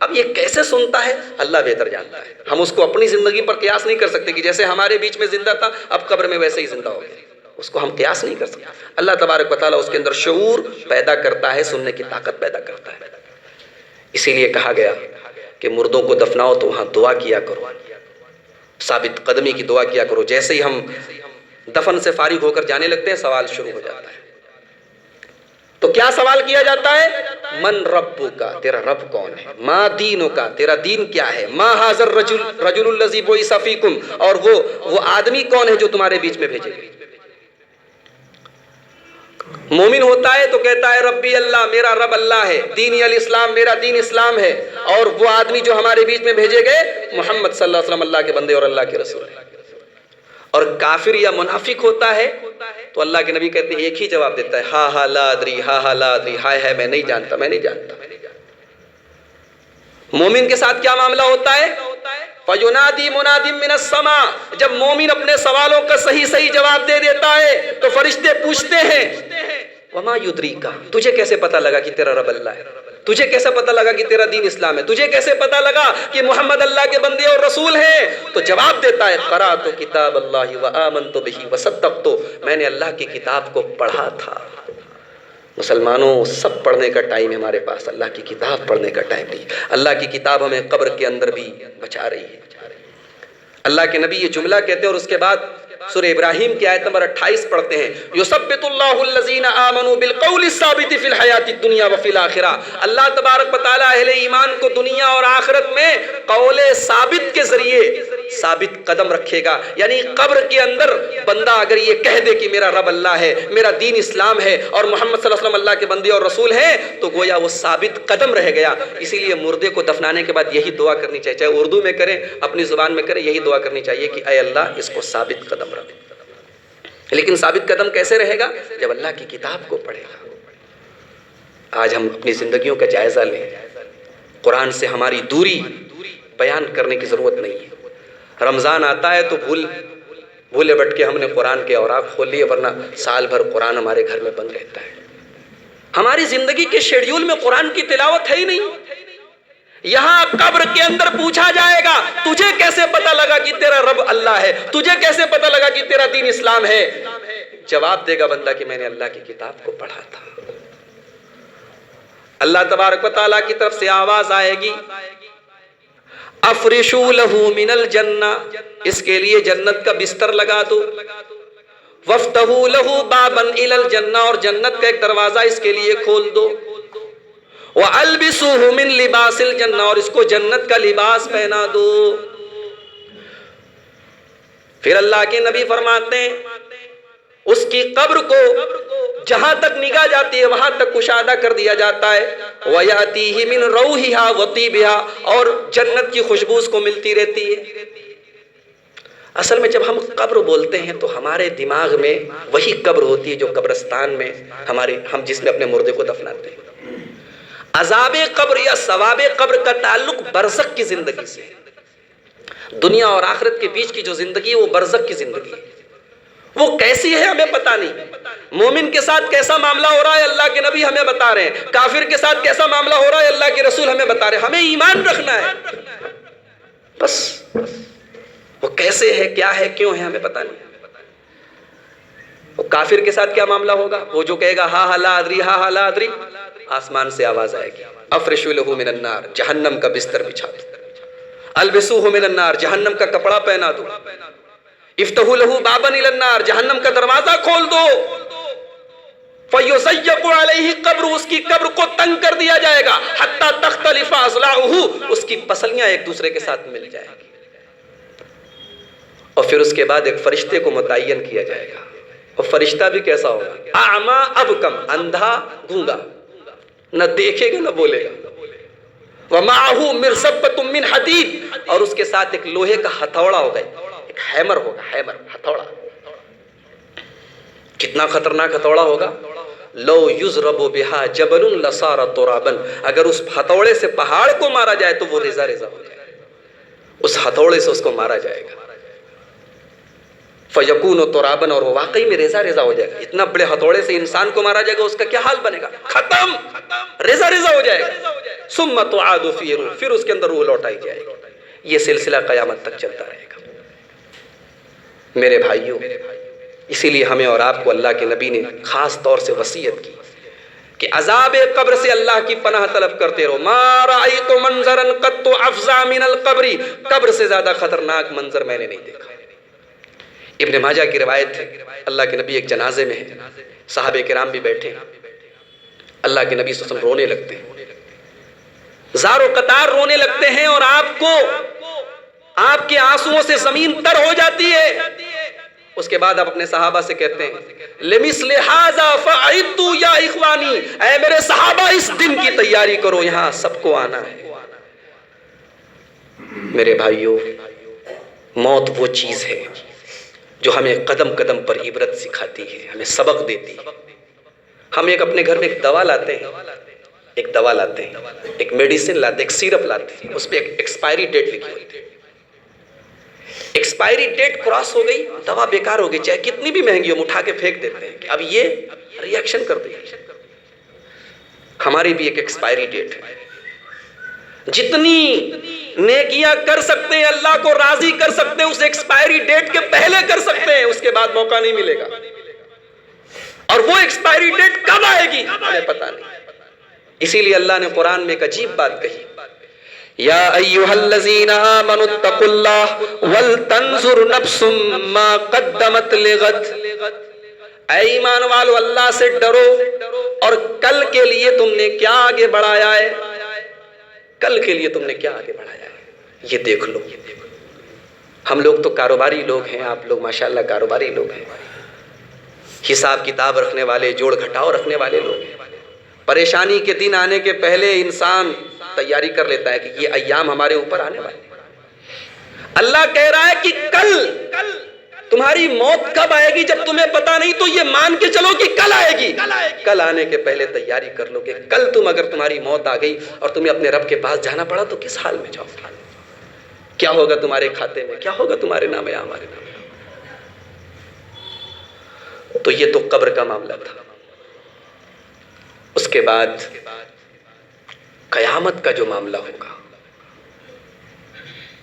اب یہ کیسے سنتا ہے اللہ بہتر جانتا ہے، ہم اس کو اپنی زندگی پر قیاس نہیں کر سکتے کہ جیسے ہمارے بیچ میں زندہ تھا اب قبر میں ویسے ہی زندہ ہو گیا، اس کو ہم قیاس نہیں کر سکتے۔ اللہ تبارک و تعالیٰ اس کے اندر شعور پیدا کرتا ہے، سننے کی طاقت پیدا کرتا ہے۔ اسی لیے کہا گیا کہ مردوں کو دفناؤ تو وہاں دعا کیا کرو، ثابت قدمی کی دعا کیا کرو۔ جیسے ہی ہم دفن سے فارغ ہو کر جانے لگتے ہیں سوال شروع ہو جاتا ہے۔ تو کیا سوال کیا جاتا ہے؟ من ربک، تیرا رب کون ہے؟ ما دینک، تیرا دین کیا ہے؟ ما ھذا الرجل الذی بعث فیکم، اور وہ آدمی کون ہے جو تمہارے بیچ میں بھیجے گئے؟ مومن ہوتا ہے تو کہتا ہے ربی اللہ، میرا رب اللہ ہے، دینی الاسلام، میرا دین اسلام ہے، اور وہ آدمی جو ہمارے بیچ میں بھیجے گئے محمد صلی اللہ علیہ وسلم اللہ کے بندے اور اللہ کے رسول ہیں۔ اور کافر یا منافق ہوتا ہے تو اللہ کے نبی کہتے ہیں ایک ہی جواب دیتا ہے ہا لا ادری، ہا لا ادری، ہائے ہے میں نہیں جانتا، میں نہیں جانتا۔ مومن کے ساتھ کیا معاملہ ہوتا ہے؟ فَيُنَادِي مُنَادٍ مِّنَ السَّمَاءِ، جب مومن اپنے سوالوں کا صحیح جواب دے دیتا ہے تو فرشتے پوچھتے ہیں وَمَا يُدْرِيكَ، تجھے کیسے پتا لگا کہ تیرا رب اللہ ہے؟ تجھے کیسے پتا لگا کہ تیرا دین اسلام ہے؟ تجھے کیسے پتا لگا کہ محمد اللہ کے بندے اور رسول ہیں؟ تو جواب دیتا ہے قرأت کتاب اللہ وآمنت بہ وصدقت، میں نے اللہ کی کتاب کو پڑھا تھا۔ مسلمانوں سب پڑھنے کا ٹائم ہمارے پاس، اللہ کی کتاب پڑھنے کا ٹائم نہیں۔ اللہ کی کتاب ہمیں قبر کے اندر بھی بچا رہی ہے۔ اللہ کے نبی یہ جملہ کہتے ہیں اور اس کے بعد سورہ ابراہیم کی آیت نمبر 28 پڑھتے ہیں یثبت اللہ الذین آمنوا بالقول الثابت فی الحیات الدنیا وفی الآخرہ، اللہ تبارک و تعالی اہل ایمان کو دنیا اور آخرت میں قول ثابت کے ذریعے ثابت قدم رکھے گا۔ یعنی قبر کے اندر بندہ اگر یہ کہہ دے کہ میرا رب اللہ ہے، میرا دین اسلام ہے اور محمد صلی اللہ علیہ وسلم اللہ کے بندے اور رسول ہیں، تو گویا وہ ثابت قدم رہ گیا۔ اسی لیے مردے کو دفنانے کے بعد یہی دعا کرنی چاہیے، چاہے اردو میں کریں اپنی زبان میں کریں، یہی دعا کرنی چاہیے کہ اے اللہ اس کو ثابت قدم رکھ۔ لیکن ثابت قدم کیسے رہے گا؟ جب اللہ کی کتاب کو پڑھے گا۔ آج ہم اپنی زندگیوں کا جائزہ لیں، قرآن سے ہماری دوری بیان کرنے کی ضرورت نہیں ہے۔ رمضان آتا ہے تو بھولے بٹ کے ہم نے قرآن کے اوراق کھول لیے، ورنہ سال بھر قرآن ہمارے گھر میں بند رہتا ہے۔ ہماری زندگی کے شیڈیول میں قرآن کی تلاوت ہے ہی نہیں۔ یہاں قبر کے اندر پوچھا جائے گا تجھے کیسے پتا لگا کہ تیرا رب اللہ ہے؟ تجھے کیسے پتا لگا کہ تیرا دین اسلام ہے؟ جواب دے گا بندہ کہ میں نے اللہ کی کتاب کو پڑھا تھا۔ اللہ تبارک و تعالیٰ کی طرف سے آواز آئے گی افرشوا لہ من الجنہ، اس کے لیے جنت کا بستر لگا دو، وفتحوا لہ بابا الی الجنہ، اور جنت کا ایک دروازہ اس کے لیے کھول دو، وَأَلْبِسُوهُ مِن لِبَاسِ الْجَنَّةِ، اور اس کو جنت کا لباس پہنا دو۔ پھر اللہ کے نبی فرماتے ہیں اس کی قبر کو جہاں تک نگاہ جاتی ہے وہاں تک کشادہ کر دیا جاتا ہے، وَيَأْتِيهِ مِنْ رَوْحِهَا وَطِيبِهَا، اور جنت کی خوشبو اس کو ملتی رہتی ہے۔ اصل میں جب ہم قبر بولتے ہیں تو ہمارے دماغ میں وہی قبر ہوتی ہے جو قبرستان میں ہم جس میں اپنے مردے کو دفناتے ہیں۔ عذاب قبر یا ثواب قبر کا تعلق برزخ کی زندگی سے ہے۔ دنیا اور آخرت کے بیچ کی جو زندگی ہے وہ برزخ کی زندگی ہے، وہ کیسی ہے ہمیں پتہ نہیں۔ مومن کے ساتھ کیسا معاملہ ہو رہا ہے اللہ کے نبی ہمیں بتا رہے ہیں، کافر کے ساتھ کیسا معاملہ ہو رہا ہے اللہ کے رسول ہمیں بتا رہے ہیں۔ ہمیں ایمان رکھنا ہے بس، وہ کیسے ہے، کیا ہے، کیوں ہے، ہمیں پتہ نہیں۔ وہ کافر کے ساتھ کیا معاملہ ہوگا، وہ جو کہے گا ہا ہا لا ادری، ہا ہا لا ادری، آسمان سے آواز آئے گی افرشوا لہ من النار، جہنم کا بستر بچھا دو، البسوہ من النار، جہنم کا کپڑا پہنا دو، افتحوا لہ بابا الی النار، جہنم کا دروازہ کھول دو، فیضیق علیہ قبر، اس کی قبر کو تنگ کر دیا جائے گا، حتی تختلف اضلاعہ، اس کی پسلیاں ایک دوسرے کے ساتھ مل جائیں گی، اور پھر اس کے بعد ایک فرشتے کو متعین کیا جائے گا، اور فرشتہ بھی کیسا ہوگا، اعمیٰ ابکم، اندھا گونگا، نہ دیکھے گا نہ بولے گا، وَمَعَهُ مِرْزَبَّةٌ مِّنْ حَدِيدٍ، اور اس کے ساتھ ایک لوہے کا ہتھوڑا ہوگا، ایک ہیمر ہوگا، ہیمر، ہتھوڑا، کتنا خطرناک ہتھوڑا ہوگا، لو یضرب بها جبل لصار ترابا، اگر اس ہتھوڑے سے پہاڑ کو مارا جائے تو وہ ریزہ ریزہ ہو جائے گا، اس ہتھوڑے سے اس کو مارا جائے گا، فیکون ترابا، اور وہ واقعی میں ریزہ ریزہ ہو جائے گا۔ اتنا بڑے ہتھوڑے سے انسان کو مارا جائے گا، اس کا کیا حال بنے گا، ختم، ریزہ ریزہ ہو جائے گا، ثم تعاد فی روح، پھر اس کے اندر روح لوٹائی جائے گی۔ یہ سلسلہ قیامت تک چلتا رہے گا۔ میرے بھائیوں، اسی لیے ہمیں اور آپ کو اللہ کے نبی نے خاص طور سے وصیت کی کہ عذاب قبر سے اللہ کی پناہ طلب کرتے رہو۔ ما رأیت منظرا قط افظع من القبر، قبر سے زیادہ خطرناک منظر میں نے نہیں دیکھا۔ ابن ماجہ کی روایت ہے، اللہ کے نبی ایک جنازے میں ہیں، صحابہ کرام بھی بیٹھے ہیں، اللہ کے نبی صلی اللہ علیہ وسلم رونے لگتے ہیں، زار و قطار رونے لگتے ہیں، اور آپ کو آپ کے آنسوؤں سے زمین تر ہو جاتی ہے۔ اس کے بعد آپ اپنے صحابہ سے کہتے ہیں لمثل ھذا فاعدوا یا اخوانی، اے میرے صحابہ اس دن کی تیاری کرو، یہاں سب کو آنا ہے۔ میرے بھائیوں، موت وہ چیز ہے جو ہمیں قدم قدم پر عبرت سکھاتی ہے، ہمیں سبق دیتی ہے۔ ہم اپنے گھر میں ایک دوا لاتے ہیں، ایک میڈیسن لاتے ہیں، ایک سیرپ لاتے ہیں، اس پہ ایک ایکسپائری ڈیٹ لکھی ہوتی ہے۔ ایکسپائری ڈیٹ کراس ہو گئی، دوا بیکار ہو گئی، چاہے کتنی بھی مہنگی ہو، ہم اٹھا کے پھینک دیتے ہیں کہ اب یہ ری ایکشن کر دے گی۔ ہماری بھی ایک ایکسپائری ڈیٹ ہے۔ جتنی نیکیاں کر سکتے ہیں، اللہ کو راضی کر سکتے ہیں، اس ایکسپائری ڈیٹ کے پہلے کر سکتے ہیں، اس کے بعد موقع نہیں ملے گا۔ اور وہ ایکسپائری ڈیٹ کب آئے گی ہمیں پتہ نہیں۔ اسی لیے اللہ نے قرآن میں ایک عجیب بات کہی، یا ایھا الذین آمنوا اتقوا اللہ ولتنظر نفس ما قدمت لغد، اے ایمان والو اللہ سے ڈرو اور کل کے لیے تم نے کیا آگے بڑھایا ہے، کل کے لیے تم نے کیا آگے بڑھایا ہے، یہ دیکھ لو۔ ہم لوگ تو کاروباری لوگ ہیں، آپ لوگ ماشاءاللہ کاروباری لوگ ہیں، حساب کتاب رکھنے والے، جوڑ گھٹاؤ رکھنے والے لوگ ہیں۔ پریشانی کے دن آنے کے پہلے انسان تیاری کر لیتا ہے کہ یہ ایام ہمارے اوپر آنے والے۔ اللہ کہہ رہا ہے کہ کل تمہاری موت کب آئے گی جب تمہیں پتا نہیں، تو یہ مان کے چلو کہ کل آئے گی۔ کل آنے کے پہلے تیاری کر لو کہ کل اگر تمہاری موت آ گئی اور تمہیں اپنے رب کے پاس جانا پڑا تو کس حال میں جاؤ گے، کیا ہوگا تمہارے کھاتے میں، کیا ہوگا تمہارے نام یا ہمارے نام۔ تو یہ تو قبر کا معاملہ تھا۔ اس کے بعد قیامت کا جو معاملہ ہوگا،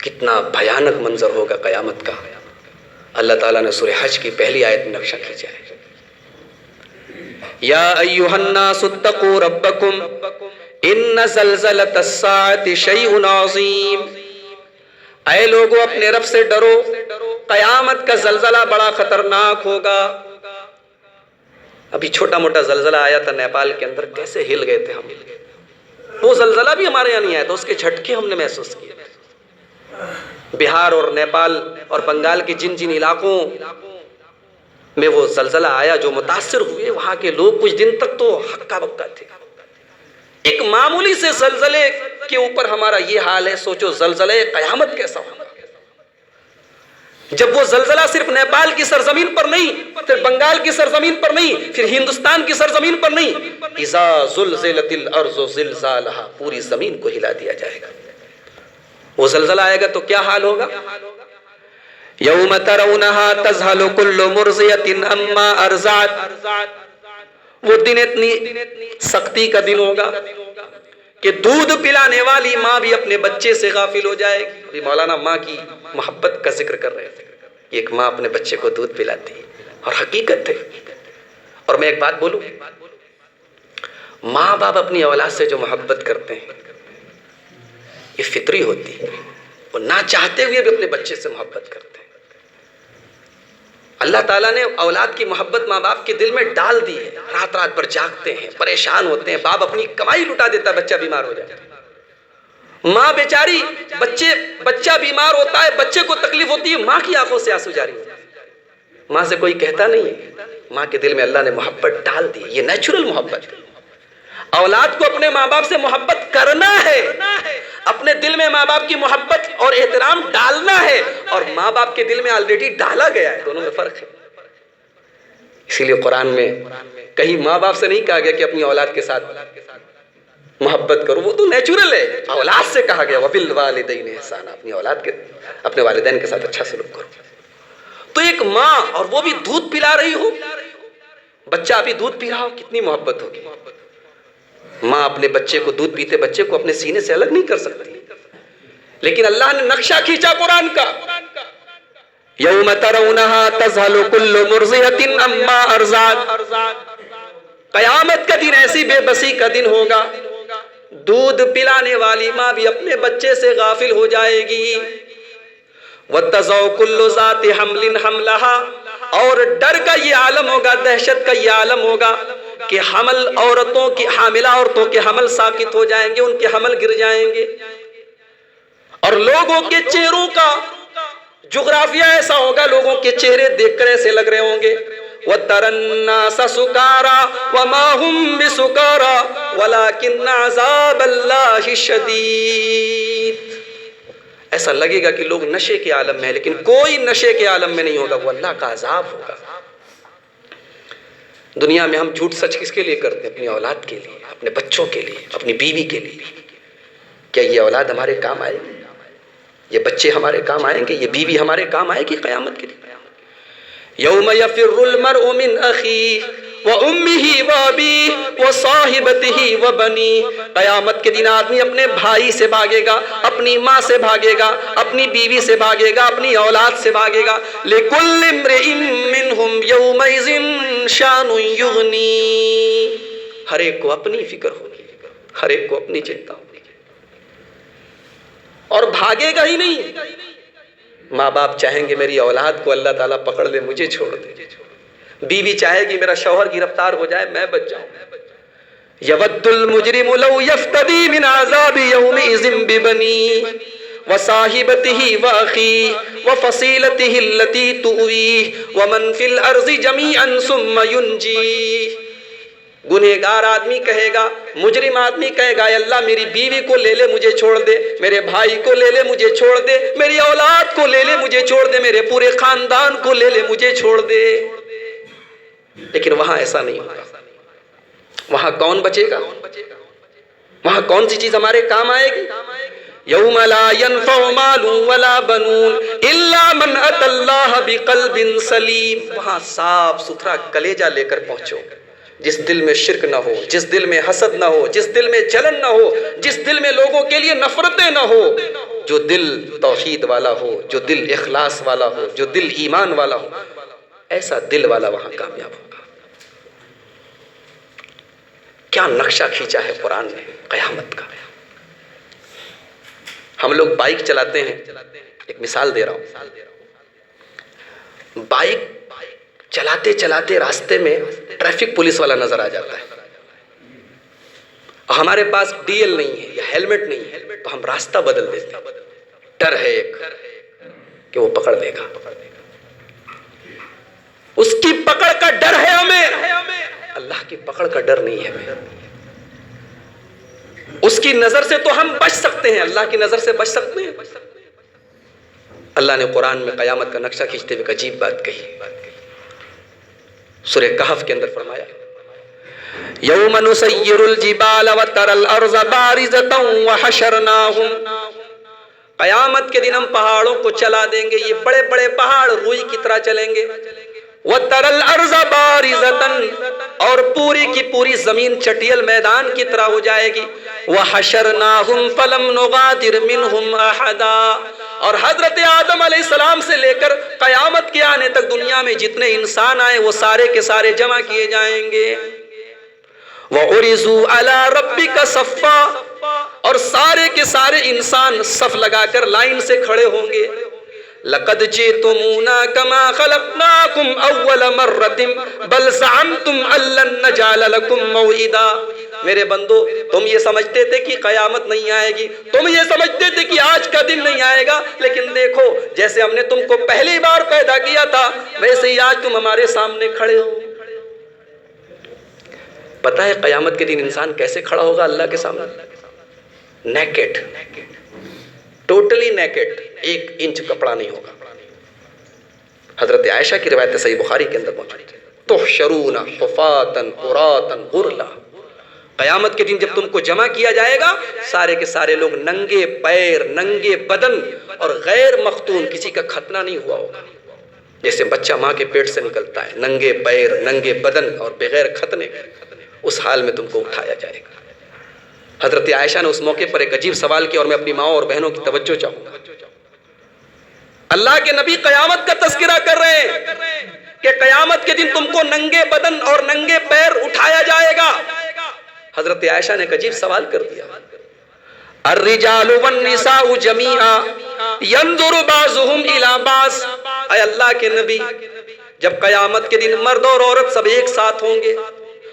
کتنا بھیانک منظر ہوگا قیامت کا۔ اللہ تعالیٰ نے سورہ حج کی پہلی آیت میں نقشہ کھینچا ہے، یا ایھا الناس اتقوا ربکم ان زلزلۃ الساعۃ شیء عظیم، اے لوگو اپنے رب سے ڈرو، قیامت کا زلزلہ بڑا خطرناک ہوگا۔ ابھی چھوٹا موٹا زلزلہ آیا تھا نیپال کے اندر، کیسے ہل گئے تھے ہم، وہ زلزلہ بھی ہمارے یہاں نہیں آیا تھا، اس کے جھٹکے ہم نے محسوس کیے۔ بہار اور نیپال اور بنگال کے جن جن علاقوں میں وہ زلزلہ آیا، جو متاثر ہوئے، وہاں کے لوگ کچھ دن تک تو ہکا بکا تھے۔ ایک معمولی سے زلزلے کے اوپر ہمارا یہ حال ہے، سوچو زلزلہ قیامت کیسا ہوگا جب وہ زلزلہ صرف نیپال کی سرزمین پر نہیں، پھر بنگال کی سرزمین پر نہیں، پھر ہندوستان کی سرزمین پر نہیں، اذا زلزلت الارض زلزالها، پوری زمین کو ہلا دیا جائے گا۔ وہ زلزلہ آئے گا تو کیا حال ہوگا؟ یوم ترونها تذہل کل مرضیۃ عما ارضعت، وہ دن اتنی سختی کا دن ہوگا کہ دودھ پلانے والی ماں بھی اپنے بچے سے غافل ہو جائے گی۔ ابھی مولانا ماں کی محبت کا ذکر کر رہے تھے، ایک ماں اپنے بچے کو دودھ پلاتی ہے، اور حقیقت ہے۔ اور میں ایک بات بولوں، ماں باپ اپنی اولاد سے جو محبت کرتے ہیں یہ فطری ہوتی ہے، وہ نہ چاہتے ہوئے بھی اپنے بچے سے محبت کرتے ہیں۔ اللہ تعالیٰ نے اولاد کی محبت ماں باپ کے دل میں ڈال دی ہے، رات رات بھر جاگتے ہیں، پریشان ہوتے ہیں، باپ اپنی کمائی لٹا دیتا ہے، بچہ بیمار ہو جاتا ہے، ماں بیچاری بچہ بیمار ہوتا ہے، بچے کو تکلیف ہوتی ہے، ماں کی آنکھوں سے آنسو جاری ہوتے ہیں، ماں سے کوئی کہتا نہیں ہے، ماں کے دل میں اللہ نے محبت ڈال دی ہے، یہ نیچرل محبت ہے۔ اولاد کو اپنے ماں باپ سے محبت کرنا ہے، اپنے دل میں ماں باپ کی محبت اور احترام ڈالنا ہے، اور ماں باپ کے دل میں آلریڈی ڈالا گیا ہے، دونوں میں فرق ہے۔ اسی لیے قرآن میں کہیں ماں باپ سے نہیں کہا گیا کہ اپنی اولاد کے ساتھ محبت کرو، وہ تو نیچرل ہے، اولاد سے کہا گیا وَبِالْوَالِدَيْنِ إِحْسَانًا، اپنی اولاد کے اپنے والدین کے ساتھ اچھا سلوک کرو۔ تو ایک ماں، اور وہ بھی دودھ پلا رہی ہو، بچہ ابھی دودھ پی رہا ہو، کتنی محبت ہوگی۔ ماں اپنے بچے کو دودھ پیتے بچے کو اپنے سینے سے الگ نہیں کر سکتی، لیکن اللہ نے نقشہ کھینچا قرآن کا، یوم ترونہا تذہل کل مرضعۃ عما ارضعت، قیامت کا دن ایسی بے بسی کا دن ہوگا، دودھ پلانے والی ماں بھی اپنے بچے سے غافل ہو جائے گی، وتضع کل ذات حمل حملها، اور ڈر کا یہ عالم ہوگا، دہشت کا یہ عالم ہوگا کہ حاملہ عورتوں کے حمل ساقط ہو جائیں گے، ان کے حمل گر جائیں گے، اور لوگوں کے چہروں کا جغرافیہ ایسا ہوگا، لوگوں کے چہرے دیکھ کر ایسے لگ رہے ہوں گے وَتَرَى النَّاسَ سُكَارَى وَمَا هُمْ بِسُكَارَى وَلَكِنَّ عَذَابَ اللَّهِ شَدِيدٌ، ایسا لگے گا کہ لوگ نشے کے عالم میں ہیں، لیکن کوئی نشے کے عالم میں نہیں ہوگا، وہ اللہ کا عذاب ہوگا۔ دنیا میں ہم جھوٹ سچ کس کے لیے کرتے ہیں؟ اپنی اولاد کے لیے، اپنے بچوں کے لیے، اپنی بیوی کے لیے۔ کیا یہ اولاد ہمارے کام آئے گی؟ یہ بچے ہمارے کام آئیں گے؟ یہ بیوی ہمارے کام آئے گی قیامت کے دن؟ یوم یفر المرء من اخیہ وامہ وابیہ وصاحبتہ وبنیہ، قیامت کے دن آدمی اپنے بھائی سے بھاگے گا، اپنی ماں سے بھاگے گا، اپنی بیوی سے بھاگے گا، اپنی اولاد سے بھاگے گا۔ لکل امرئ منہم یومئذ شان یغنی، ہر ایک کو اپنی فکر ہوگی، ہر ایک کو اپنی چنتا ہوگی، اور بھاگے گا ہی نہیں۔ ماں باپ چاہیں گے میری اولاد کو اللہ تعالیٰ پکڑ لے، مجھے چھوڑ دے، بیوی چاہے گی میرا شوہر گرفتار ہو جائے، میں بچ جاؤں۔ یود المجرم لو یفتدی من عذاب یومئذ ببنیہ وصاحبتہ واخیہ وفصیلتہ التی تؤویہ ومن فی الارض جمیعا ثم ینجیہ۔ گنہگار آدمی کہے گا، مجرم آدمی کہے گا، اے اللہ میری بیوی کو لے لے مجھے چھوڑ دے، میرے بھائی کو لے لے مجھے چھوڑ دے، میری اولاد کو لے لے مجھے چھوڑ دے، میرے پورے خاندان کو لے لے مجھے چھوڑ دے۔ لیکن وہاں ایسا نہیں ہوگا، وہاں کون بچے گا؟ وہاں کون سی چیز ہمارے کام آئے گی؟ یوم لا ينفع مال ولا بنون الا من اتى اللہ بقلب سلیم، وہاں صاف ستھرا کلیجہ لے کر پہنچو، جس دل میں شرک نہ ہو، جس دل میں حسد نہ ہو، جس دل میں جلن نہ ہو، جس دل میں لوگوں کے لیے نفرتیں نہ ہو، جو دل توحید والا ہو، جو دل اخلاص والا ہو، جو دل ایمان والا ہو، ایسا دل والا وہاں کامیاب ہوگا۔ کیا نقشہ کھینچا ہے قرآن نے قیامت کا۔ ہم لوگ بائک چلاتے ہیں، ایک مثال دے رہا ہوں، بائک چلاتے چلاتے راستے میں ٹریفک پولیس والا نظر آ جاتا ہے، اور ہمارے پاس ڈی ایل نہیں ہے یا ہیلمٹ نہیں ہے، تو ہم راستہ بدل دیتے ہیں، ڈر ہے ایک کہ وہ پکڑ لے گا. اس کی پکڑ کا ڈر ہے ہمیں, اللہ کی پکڑ کا ڈر نہیں ہے ہمیں. اس کی نظر سے تو ہم بچ سکتے ہیں, اللہ کی نظر سے بچ سکتے ہیں. اللہ نے قرآن میں قیامت کا نقشہ کھینچتے ہوئے ایک عجیب بات کہی. سورہ کہف کے اندر فرمایا یوم نسیر الجبال وترى الارض بارزۃ وحشرناہم, قیامت کے دن ہم پہاڑوں کو چلا دیں گے, یہ بڑے بڑے پہاڑ روئی کی طرح چلیں گے. وترى الارض بارزۃ, اور پوری کی پوری زمین چٹیل میدان کی طرح ہو جائے گی. وحشرناہم فلم نغادر منہم احدا, اور حضرت آدم علیہ السلام سے لے کر قیامت کے آنے تک دنیا میں جتنے انسان آئے وہ سارے کے سارے جمع کیے جائیں گے. وَعُرِضُوا عَلَىٰ رَبِّكَ صَفًّا, اور سارے کے سارے انسان صف لگا کر لائن سے کھڑے ہوں گے. لَقَدْ جِئْتُمُونَا كَمَا خَلَقْنَاكُمْ أَوَّلَ مَرَّةٍ بَلْ زَعَمْتُمْ أَن لَّن نَّجْعَلَ لَكُم مَّوْعِدًا. میرے بندو, تم یہ سمجھتے تھے کہ قیامت نہیں آئے گی, تم یہ سمجھتے تھے کہ آج کا دن نہیں آئے گا, لیکن دیکھو جیسے ہم نے تم کو پہلی بار پیدا کیا تھا ویسے ہی آج تم ہمارے سامنے کھڑے ہو. پتہ ہے قیامت کے دن انسان کیسے کھڑا ہوگا اللہ کے سامنے؟ نیکڈ, ٹوٹلی نیکڈ, 1 انچ کپڑا نہیں ہوگا. حضرت عائشہ کی روایت صحیح بخاری کے اندر موجود ہے, تحشرون حفاة عراة غرلا. قیامت کے دن جب تم کو جمع کیا جائے گا سارے کے سارے لوگ ننگے پیر, ننگے بدن, اور غیر مختون, کسی کا ختنہ نہیں ہوا ہوگا. جیسے بچہ ماں کے پیٹ سے نکلتا ہے, ننگے پیر, ننگے بدن اور بغیر ختنے, اس حال میں تم کو اٹھایا جائے گا. حضرت عائشہ نے اس موقع پر ایک عجیب سوال کیا, اور میں اپنی ماؤں اور بہنوں کی توجہ چاہوں گا. اللہ کے نبی قیامت کا تذکرہ کر رہے ہیں کہ قیامت کے دن تم کو ننگے بدن اور ننگے پیر اٹھایا جائے گا. حضرت عائشہ نے ایک عجیب سوال کر دیا, الرجال والنساء جميعا ينظر بعضهم الى بعض. اے اللہ کے نبی, جب قیامت کے دن مرد اور عورت سب ایک ساتھ ہوں گے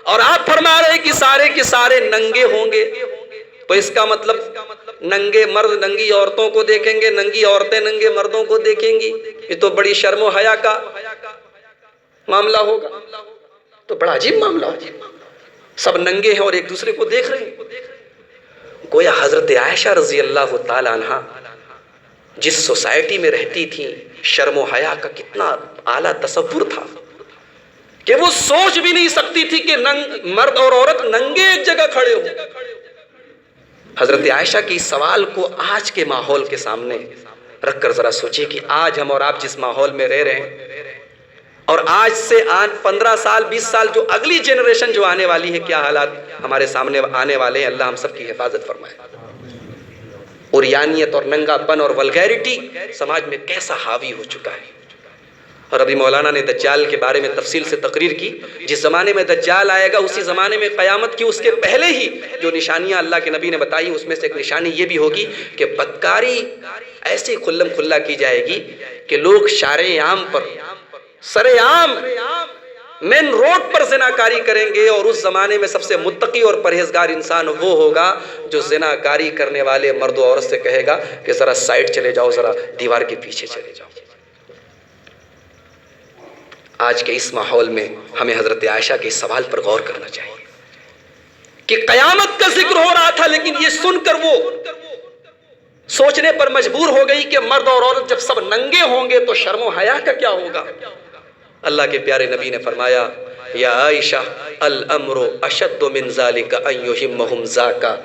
اور آپ فرما رہے کہ سارے کے سارے ننگے ہوں گے, تو اس کا مطلب ننگے مرد ننگی عورتوں کو دیکھیں گے, ننگی عورتیں ننگے مردوں کو دیکھیں گی. یہ تو بڑی شرم و حیا کا معاملہ ہوگا. تو بڑا عجیب معاملہ ہوگا, سب ننگے ہیں اور ایک دوسرے کو دیکھ رہے ہیں. گویا حضرت عائشہ رضی اللہ تعالی عنہا جس سوسائٹی میں رہتی تھی, شرم و حیا کا کتنا اعلیٰ تصور تھا کہ وہ سوچ بھی نہیں سکتی تھی کہ مرد اور عورت ننگے ایک جگہ کھڑے ہو. حضرت عائشہ کی اس سوال کو آج کے ماحول کے سامنے رکھ کر ذرا سوچیے کہ آج ہم اور آپ جس ماحول میں رہ رہے ہیں, اور آج سے 15 سال 20 سال جو اگلی جنریشن جو آنے والی ہے, کیا حالات ہمارے سامنے آنے والے ہیں. اللہ ہم سب کی حفاظت فرمائے. اوریانیت اور ننگا پن اور ولگیرٹی سماج میں کیسا حاوی ہو چکا ہے. اور ابھی مولانا نے دجال کے بارے میں تفصیل سے تقریر کی. جس زمانے میں دجال آئے گا اسی زمانے میں قیامت کی اس کے پہلے ہی جو نشانیاں اللہ کے نبی نے بتائی, اس میں سے ایک نشانی یہ بھی ہوگی کہ بدکاری ایسی کھلم کھلا کی جائے گی کہ لوگ شارع عام پر, سر عام مین روڈ پر زناکاری کریں گے. اور اس زمانے میں سب سے متقی اور پرہیزگار انسان وہ ہوگا جو زناکاری کرنے والے مرد و عورت سے کہے گا کہ ذرا سائڈ چلے جاؤ, ذرا دیوار کے پیچھے چلے جاؤ. آج کے اس ماحول میں ہمیں حضرت عائشہ کے اس سوال پر غور کرنا چاہیے کہ قیامت کا ذکر ہو رہا تھا, لیکن یہ سن کر وہ سوچنے پر مجبور ہو گئی کہ مرد اور عورت جب سب ننگے ہوں گے تو شرم و حیا کا کیا ہوگا. اللہ کے پیارے نبی نے فرمایا, یا عائشہ الامر اشد من ذالک ان یہمہم ذاکا.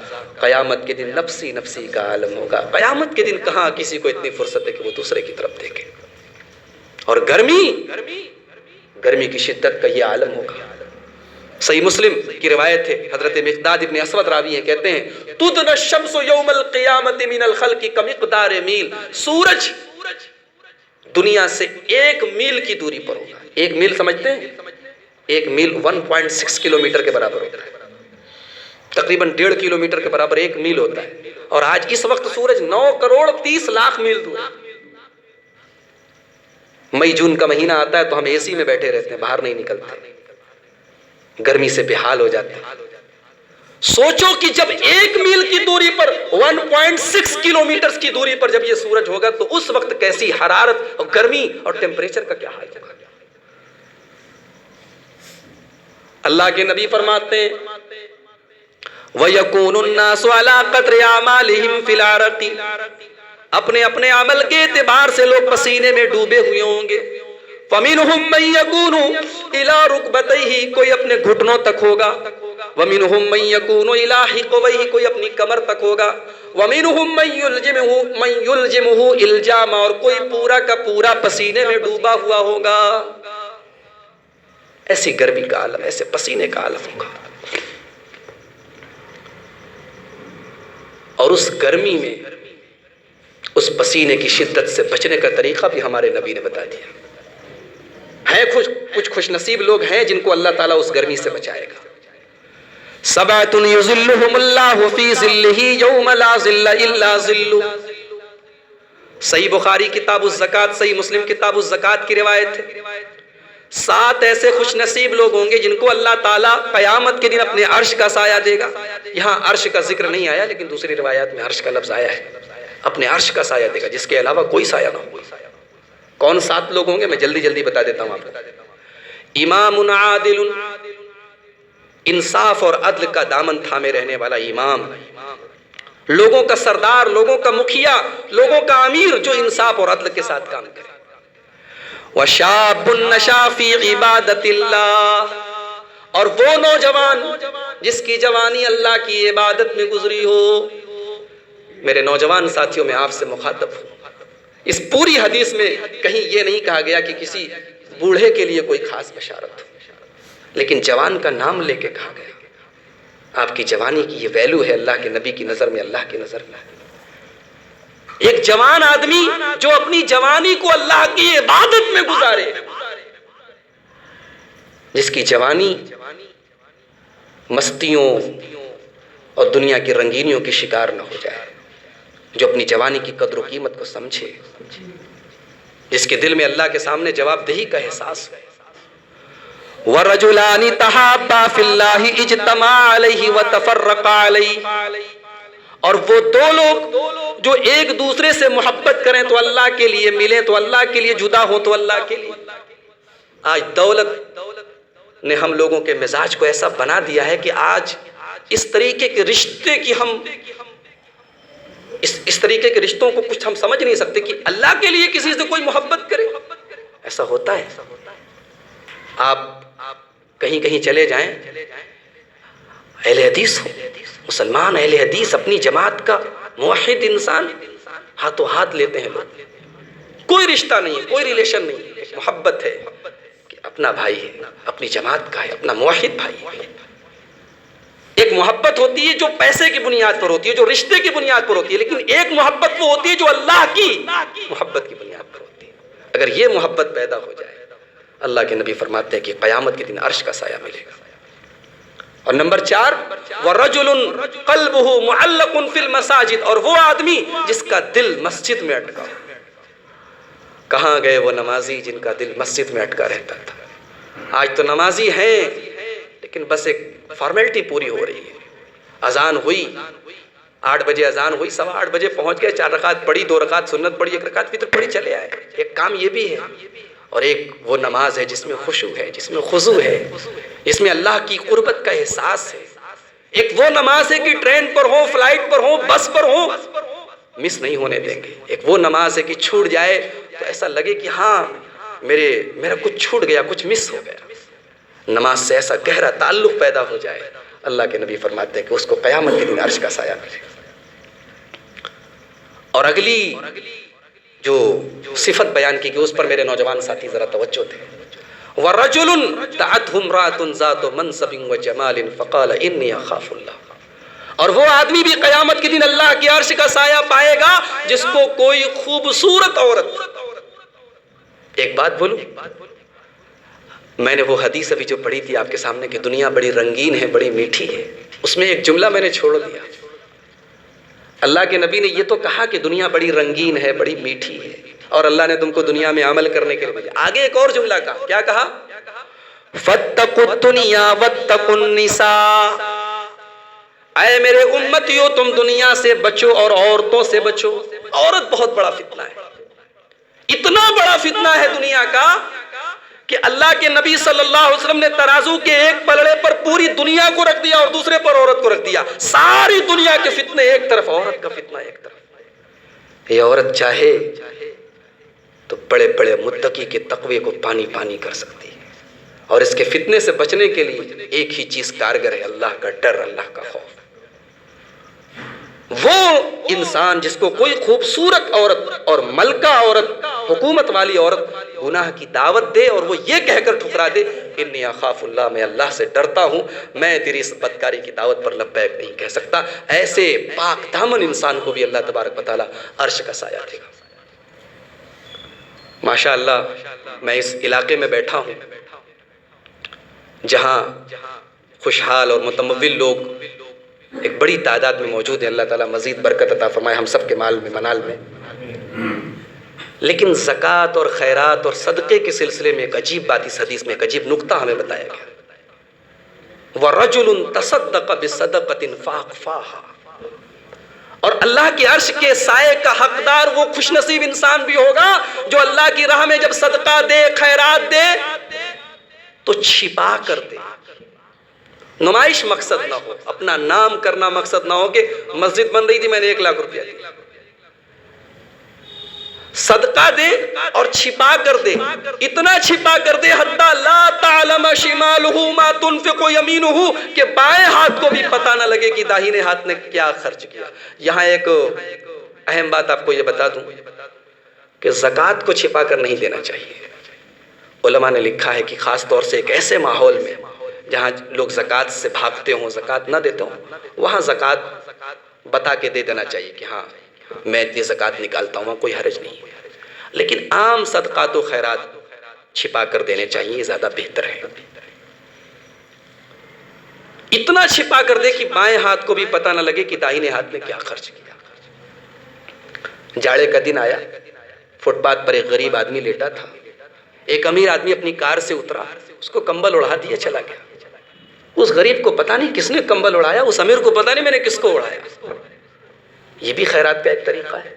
قیامت کے دن نفسی نفسی کا عالم ہوگا. قیامت کے دن کہاں کسی کو اتنی فرصت ہے کہ وہ دوسرے کی طرف دیکھے. اور گرمی کی شدت کا یہ عالم ہوگا. صحیح مسلم کی روایت ہے, حضرت مقداد ابن اسود راوی ہیں, کہتے ہیں تدنی الشمس یوم القیامت من الخلق کمقدار میل. سورج دنیا سے 1 میل کی دوری پر ہوگا. 1 میل سمجھتے ہیں؟ 1 میل 1.6 کلومیٹر کے برابر ہوتا ہے, تقریباً 1.5 کلومیٹر کے برابر 1 میل ہوتا ہے. اور آج اس وقت سورج 9 کروڑ 30 لاکھ میل دور ہے. مئی جون کا مہینہ آتا ہے تو ہم اے سی میں بیٹھے رہتے ہیں, باہر نہیں نکلتے, گرمی سے بے حال ہو جاتے ہیں. سوچو کہ جب 1 میل کی دوری پر 1.6 کلومیٹر کی دوری پر جب یہ سورج ہوگا تو اس وقت کیسی حرارت اور گرمی اور ٹیمپریچر کا کیا حال ہوگا. اللہ کے نبی فرماتے ہیں وَيَكُونُ النَّاسُ عَلَىٰ قَدْرِ أَعْمَالِهِمْ فِي الْعَرَقِ، اپنے اپنے عمل کے اعتبار سے لوگ پسینے میں ڈوبے ہوئے ہوں گے. فَمِنْهُمْ مَنْ يَكُونُ إِلَىٰ رُكْبَتَيْهِ، کوئی اپنے گھٹنوں تک ہوگا. وَمِنْهُمْ مَنْ يَكُونُ إِلَىٰ حِقْوَيْهِ، کوئی اپنی کمر تک ہوگا. وَمِنْهُمْ مَنْ يُلْجِمُهُ إِلْجَامًا، اور کوئی پورا کا پورا پسینے میں ڈوبا ہوا ہوگا. ایسی گرمی کا عالم، ایسے پسینے کا عالم ہوگا. اور اس گرمی میں اس پسینے کی شدت سے بچنے کا طریقہ بھی ہمارے نبی نے بتا دیا. ہیں کچھ خوش نصیب لوگ ہیں جن کو اللہ تعالیٰ اس گرمی سے بچائے گا. سبعۃ یظلھم اللہ فی ظلہ یوم لا ظل الا ظلہ. صحیح بخاری کتاب الزکوٰۃ، صحیح مسلم کتاب الزکوٰۃ کی روایت ہے. 7 ایسے خوش نصیب لوگ ہوں گے جن کو اللہ تعالیٰ قیامت کے دن اپنے عرش کا سایہ دے گا. یہاں عرش کا ذکر نہیں آیا لیکن دوسری روایات میں عرش کا لفظ آیا ہے. اپنے عرش کا سایہ دے گا جس کے علاوہ کوئی سایہ نہ ہو. کون 7 لوگ ہوں گے میں جلدی بتا دیتا ہوں آپ کو. امام عادل، انصاف اور عدل کا دامن تھامے رہنے والا امام، لوگوں کا سردار، لوگوں کا مکھیا، لوگوں کا امیر جو انصاف اور عدل کے ساتھ کام کرے. وَشَابٌ نَشَأَ فِي عِبَادَةِ اللَّهِ، اور وہ نوجوان جس کی جوانی اللہ کی عبادت میں گزری ہو. میرے نوجوان ساتھیوں میں آپ سے مخاطب ہوں، اس پوری حدیث میں کہیں یہ نہیں کہا گیا کہ کسی بوڑھے کے لیے کوئی خاص بشارت ہو، لیکن جوان کا نام لے کے کہا گیا. آپ کی جوانی کی یہ ویلو ہے اللہ کے نبی کی نظر میں، اللہ کی نظر میں. ایک جوان آدمی جو اپنی جوانی کو اللہ کی عبادت میں گزارے، جس کی جوانی مستیوں اور دنیا کی رنگینیوں کی شکار نہ ہو جائے، جو اپنی جوانی کی قدر و قیمت کو سمجھے، جس کے دل میں اللہ کے سامنے جواب دہی کا احساس ہو. وَرَجُلَانِ تَحَابَّا فِي اللَّهِ اجْتَمَعَا عَلَيْهِ وَتَفَرَّقَا عَلَيْهِ، اور وہ 2 لوگ جو ایک دوسرے سے محبت کریں تو اللہ کے لیے، ملیں تو اللہ کے لیے، جدا ہو تو اللہ کے لیے. آج دولت نے ہم لوگوں کے مزاج کو ایسا بنا دیا ہے کہ آج اس طریقے کے رشتے کی ہم اس طریقے کے رشتوں کو کچھ ہم سمجھ نہیں سکتے کہ اللہ کے لیے کسی سے کوئی محبت کرے. ایسا ہوتا ہے. آپ کہیں چلے جائیں، اہل حدیث ہو، مسلمان اہل حدیث، اپنی جماعت کا موحد انسان، ہاتھوں ہاتھ لیتے ہیں لوگ. کوئی رشتہ نہیں ہے، کوئی ریلیشن نہیں ہے، ایک محبت ہے کہ اپنا بھائی ہے، اپنی جماعت کا ہے، اپنا موحد بھائی ہے. ایک محبت ہوتی ہے جو پیسے کی بنیاد پر ہوتی ہے، جو رشتے کی بنیاد پر ہوتی ہے، لیکن ایک محبت وہ ہوتی ہے جو اللہ کی محبت کی بنیاد پر ہوتی ہے. اگر یہ محبت پیدا ہو جائے، اللہ کے نبی فرماتے ہیں کہ قیامت کے دن عرش کا سایہ ملے گا. اور نمبر 4، وَرَجُلٌ قَلْبُهُ مُعَلَّقٌ فِي الْمَسَاجِدِ، اور وہ آدمی جس کا دل مسجد میں اٹکا. کہاں گئے وہ نمازی جن کا دل مسجد میں اٹکا رہتا تھا؟ آج تو نمازی ہیں لیکن بس ایک فارمیلٹی پوری ہو رہی ہے. اذان ہوئی، 8 بجے اذان ہوئی، 8:15 بجے پہنچ گئے، 4 رکعت پڑھی، 2 رکعت سنت پڑھی، 1 رکعت فطر پڑھی، چلے آئے. ایک کام یہ بھی ہے، اور ایک وہ نماز ہے جس میں خشوع ہے، جس میں خضوع ہے، جس میں اللہ کی قربت کا احساس ہے. ایک وہ نماز ہے کہ ٹرین پر ہو، فلائٹ پر ہو، بس پر ہو، مس نہیں ہونے دیں گے. ایک وہ نماز ہے کہ چھوٹ جائے تو ایسا لگے کہ ہاں میرا کچھ چھوٹ گیا، کچھ مس ہو گیا. نماز سے ایسا گہرا تعلق پیدا ہو جائے، اللہ کے نبی فرماتے ہیں کہ اس کو قیامت کے دن عرش کا سایہ ملے. اور اگلی جو صفت بیان کی گئی اس پر میرے نوجوان ساتھی ذرا توجہ دیں. وَرَجُلٌ دَعَتْهُ امْرَأَةٌ ذَاتُ مَنْصَبٍ وَجَمَالٍ فَقَالَ إِنِّي أَخَافُ اللَّهَ، اور وہ آدمی بھی قیامت کے دن اللہ کے عرش کا سایہ پائے گا جس کو کوئی خوبصورت عورت. ایک بات بولوں، میں نے وہ حدیث ابھی جو پڑھی تھی آپ کے سامنے کہ دنیا بڑی رنگین ہے، بڑی میٹھی ہے، اس میں ایک جملہ میں نے چھوڑ دیا. اللہ کے نبی نے یہ تو کہا کہ دنیا بڑی رنگین ہے، بڑی میٹھی ہے، اور اللہ نے تم کو دنیا میں عمل کرنے کے لیے بھیجا. آگے ایک اور جملہ کہا، کیا کہا؟ فَاتَّقُوا الدُّنْيَا وَاتَّقُوا النِّسَاءَ، اے میرے امتیوں تم دنیا سے بچو اور عورتوں سے بچو. عورت بہت بڑا فتنہ ہے, اتنا بڑا فتنہ ہے دنیا کا کہ اللہ کے نبی صلی اللہ علیہ وسلم نے ترازو کے ایک پلڑے پر پوری دنیا کو رکھ دیا اور دوسرے پر عورت کو رکھ دیا. ساری دنیا کے فتنے ایک طرف, عورت کا فتنہ ایک طرف. یہ عورت چاہے تو بڑے بڑے متقی کے تقوی کو پانی پانی کر سکتی ہے. اور اس کے فتنے سے بچنے کے لیے ایک ہی چیز کارگر ہے, اللہ کا ڈر, اللہ کا خوف. وہ انسان جس کو کوئی خوبصورت عورت اور ملکہ عورت, حکومت والی عورت گناہ کی دعوت دے اور وہ یہ کہہ کر ٹھکرا دے انی اخاف اللہ, میں اللہ سے ڈرتا ہوں, میں تیری اس بدکاری کی دعوت پر لبیک نہیں کہہ سکتا, ایسے پاک دامن انسان کو بھی اللہ تبارک و تعالی عرش کا سایہ دے گا. ماشاء اللہ میں اس علاقے میں بیٹھا ہوں جہاں خوشحال اور متمول لوگ ایک بڑی تعداد میں موجود ہیں. اللہ تعالیٰ مزید برکت عطا فرمائے ہم سب کے مال میں, منال میں. لیکن زکوٰۃ اور خیرات اور صدقے کے سلسلے میں ایک عجیب بات, اس حدیث میں ایک عجیب نکتہ ہمیں بتایا گیا. وَرَجُلٌ تَصَدَّقَ بِصَدَقَةٍ فَأَخْفَاهَا, اور اللہ کے عرش کے سائے کا حقدار وہ خوش نصیب انسان بھی ہوگا جو اللہ کی راہ میں جب صدقہ دے, خیرات دے تو چھپا کر دے. نمائش مقصد نہ ہو, اپنا نام کرنا مقصد نہ ہو کہ مسجد بن رہی تھی میں نے 1 لاکھ روپیہ دیا. صدقہ دے اور چھپا کر دے, اتنا چھپا کر دے حتی لا تعلم شمالہ ما تنفق یمینہ, کہ بائیں ہاتھ کو بھی پتہ نہ لگے کہ داہنے ہاتھ نے کیا خرچ کیا. یہاں ایک اہم بات آپ کو یہ بتا دوں کہ زکوٰۃ کو چھپا کر نہیں دینا چاہیے. علماء نے لکھا ہے کہ خاص طور سے ایک ایسے ماحول میں جہاں لوگ زکوٰۃ سے بھاگتے ہوں, زکوٰۃ نہ دیتے ہوں, وہاں زکوٰۃ بتا کے دے دینا چاہیے کہ ہاں میں اتنی زکوٰۃ نکالتا ہوں, کوئی حرج نہیں. لیکن عام صدقات و خیرات چھپا کر دینے چاہیے, یہ زیادہ بہتر ہے. اتنا چھپا کر دے کہ بائیں ہاتھ کو بھی پتہ نہ لگے کہ داہنے ہاتھ نے کیا خرچ کیا. جاڑے کا دن آیا, فٹ پاتھ پر ایک غریب آدمی لیٹا تھا. ایک امیر آدمی اپنی کار سے اترا, اس کو کمبل اڑا دیا, چلا گیا. اس غریب کو پتہ نہیں کس نے کمبل اڑایا, اس امیر کو پتہ نہیں میں نے کس کو اڑایا. یہ بھی خیرات کا ایک طریقہ ہے.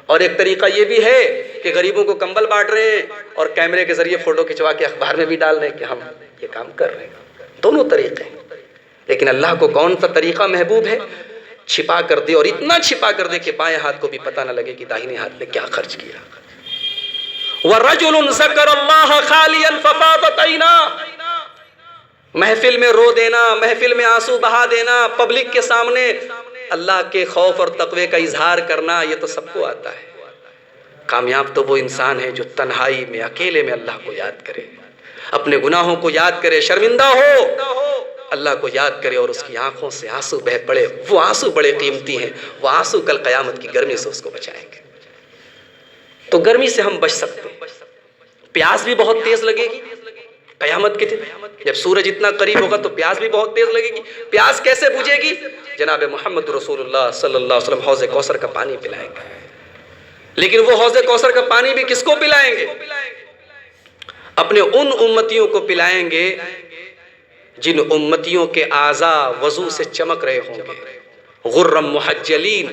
اور ایک طریقہ یہ بھی ہے کہ غریبوں کو کمبل بانٹ رہے ہیں اور کیمرے کے ذریعے فوٹو کھنچوا کے اخبار میں بھی ڈال رہے ہیں کہ ہم یہ کام کر رہے ہیں. دونوں طریقے ہیں. لیکن اللہ کو کون سا طریقہ محبوب ہے؟ چھپا کر دے, اور اتنا چھپا کر دے کہ بائیں ہاتھ کو بھی پتہ نہ لگے کہ داہنے ہاتھ نے کیا خرچ کیا. وَرَجُلٌ ذَكَرَ اللَّهَ خَالِيًا فَفَاضَتْ عَيْنَاهُ, محفل میں رو دینا, محفل میں آنسو بہا دینا, پبلک کے سامنے اللہ کے خوف اور تقوی کا اظہار کرنا, یہ تو سب کو آتا ہے. کامیاب تو وہ انسان ہے جو تنہائی میں, اکیلے میں اللہ کو یاد کرے, اپنے گناہوں کو یاد کرے, شرمندہ ہو, اللہ کو یاد کرے اور اس کی آنکھوں سے آنسو بہہ پڑے. وہ آنسو بڑے قیمتی ہیں, وہ آنسو کل قیامت کی گرمی سے اس کو بچائیں گے. تو گرمی سے ہم بچ سکتے ہیں. پیاس بھی بہت تیز لگے گی قیامت کے دن, جب سورج اتنا قریب ہوگا تو پیاس بھی بہت تیز لگے گی. پیاس کیسے بجھے گی؟ جناب محمد رسول اللہ صلی اللہ علیہ وسلم حوض کوثر کا پانی پلائیں گے. لیکن وہ حوض کوثر کا پانی بھی کس کو پلائیں گے؟ اپنے ان امتیوں کو پلائیں گے جن امتیوں کے اعضاء وضو سے چمک رہے ہوں گے, غرم محجلین,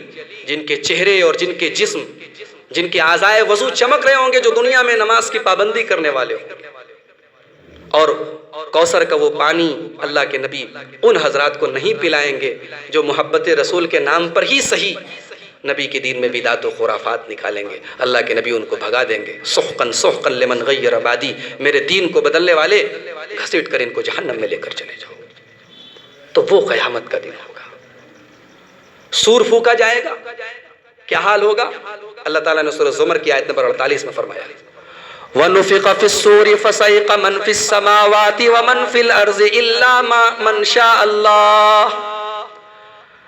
جن کے چہرے اور جن کے جسم, جن کے اعضاء وضو چمک رہے ہوں گے, جو دنیا میں نماز کی پابندی کرنے والے ہوں گے. اور کوثر کا وہ پانی اللہ کے نبی ان حضرات کو نہیں پلائیں گے جو محبت رسول کے نام پر ہی صحیح نبی کے دین میں بدعت و خرافات نکالیں گے. اللہ کے نبی ان کو بھگا دیں گے. سحقن سحقن لمن غیر بعدی, میرے دین کو بدلنے والے گھسیٹ کر ان کو جہنم میں لے کر چلے جاؤ. تو وہ قیامت کا دن ہوگا. سور پھونکا جائے گا, کیا حال ہوگا؟ اللہ تعالیٰ نے سورہ زمر کی آیت نمبر 48 میں فرمایا, وَنُفِخَ فِي الصُّورِ فَصَعِقَ مَنْ فِي السَّمَاوَاتِ وَمَنْ فِي الْأَرْضِ إِلَّا مَنْ شَاءَ اللَّهُ.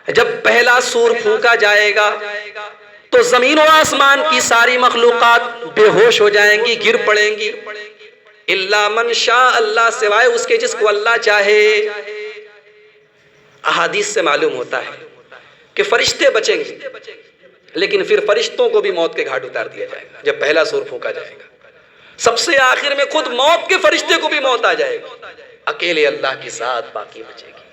جب پہلا سور پھونکا جائے گا تو زمین و آسمان کی ساری مخلوقات بے ہوش ہو جائیں گی, گر پڑیں گی. الا من شاء اللہ, سوائے اس کے جس کو اللہ چاہے. احادیث سے معلوم ہوتا ہے کہ فرشتے بچیں گے, لیکن پھر فرشتوں کو بھی موت کے گھاٹ اتار دیا جائے گا جب پہلا سور پھونکا جائے گا. سب سے آخر میں خود موت کے فرشتے کو بھی موت آ جائے گی, اکیلے اللہ کی ذات باقی بچے گی.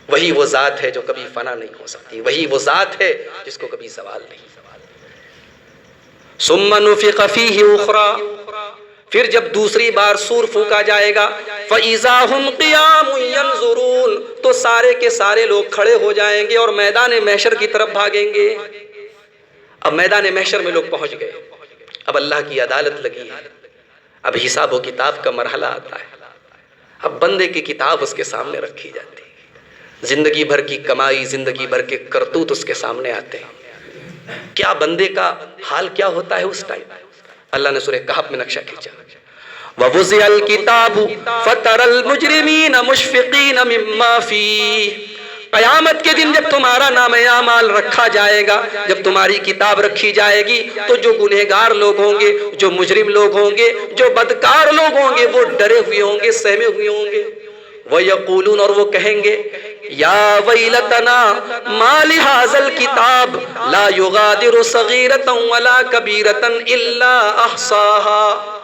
وہی وہ ذات ہے جو کبھی فنا نہیں ہو سکتی، وہی وہ ذات ہے جس کو کبھی زوال نہیں۔ ثم نفخ فیہ اخری، پھر جب دوسری بار سور پھونکا جائے گا، فاذا ہم قیام ینظرون، تو سارے کے سارے لوگ کھڑے ہو جائیں گے اور میدان محشر کی طرف بھاگیں گے۔ اب میدان محشر میں لوگ پہنچ گئے، اب اللہ کی عدالت لگی ہے، اب حساب و کتاب کا مرحلہ آتا ہے، اب بندے کی کتاب اس کے سامنے رکھی جاتی ہے، زندگی بھر کی کمائی، زندگی بھر کے کرتوت اس کے سامنے آتے ہیں۔ کیا بندے کا حال کیا ہوتا ہے اس ٹائم؟ اللہ نے سورہ کہف میں نقشہ کھینچا، وَوُضِعَ الْكِتَابُ فَتَرَى الْمُجْرِمِينَ مُشْفِقِينَ مِمَّا فِيهِ، قیامت کے دن جب تمہارا نام اعمال رکھا جائے گا، جب تمہاری کتاب رکھی جائے گی، تو جو گنہگار لوگ ہوں گے، جو مجرم لوگ ہوں گے، جو بدکار لوگ ہوں گے، وہ ڈرے ہوئے ہوں گے، سہمے ہوئے ہوں گے۔ وَيَقُولُونَ، اور وہ کہیں گے، یا ویلتنا ما لہذا الکتاب لا یغادر صغیرۃ ولا کبیرۃ الا احصاها،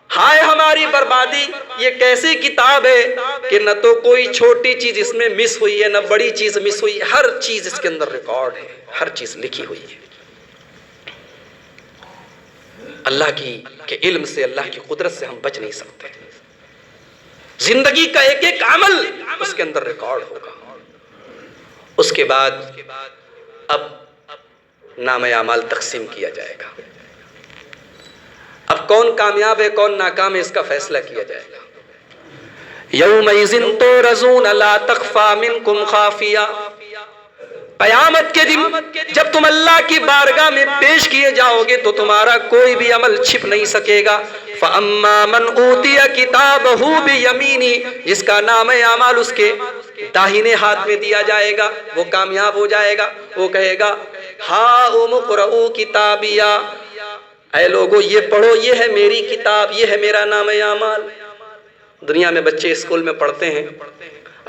ہائے ہماری بربادی، یہ کیسی کتاب ہے کہ نہ تو کوئی چھوٹی چیز اس میں مس ہوئی ہے، نہ بڑی چیز مس ہوئی ہے، ہر چیز اس کے اندر ریکارڈ ہے، ہر چیز لکھی ہوئی ہے۔ اللہ کے علم سے، اللہ کی قدرت سے ہم بچ نہیں سکتے۔ زندگی کا ایک ایک عمل اس کے اندر ریکارڈ ہوگا۔ اس کے بعد اب نام اعمال تقسیم کیا جائے گا، اب کون کامیاب ہے کون ناکام ہے اس کا فیصلہ کیا جائے گا۔ یومئذ تعرضون لا تخفی منکم خافیہ، قیامت کے دن جب تم اللہ کی بارگاہ میں پیش کیے جاؤ گے تو تمہارا کوئی بھی عمل چھپ نہیں سکے گا۔ فَأَمَّا مَنْ أُوتِيَ كِتَابَهُ بِيَمِينِهِ، جس کا نام اعمال اس کے داہنے ہاتھ میں دیا جائے گا وہ کامیاب ہو جائے گا۔ وہ کہے گا ہاؤم اقرؤوا کتابیہ، اے لوگو یہ پڑھو، یہ ہے میری کتاب، یہ ہے میرا نام اعمال۔ دنیا میں بچے اسکول میں پڑھتے ہیں،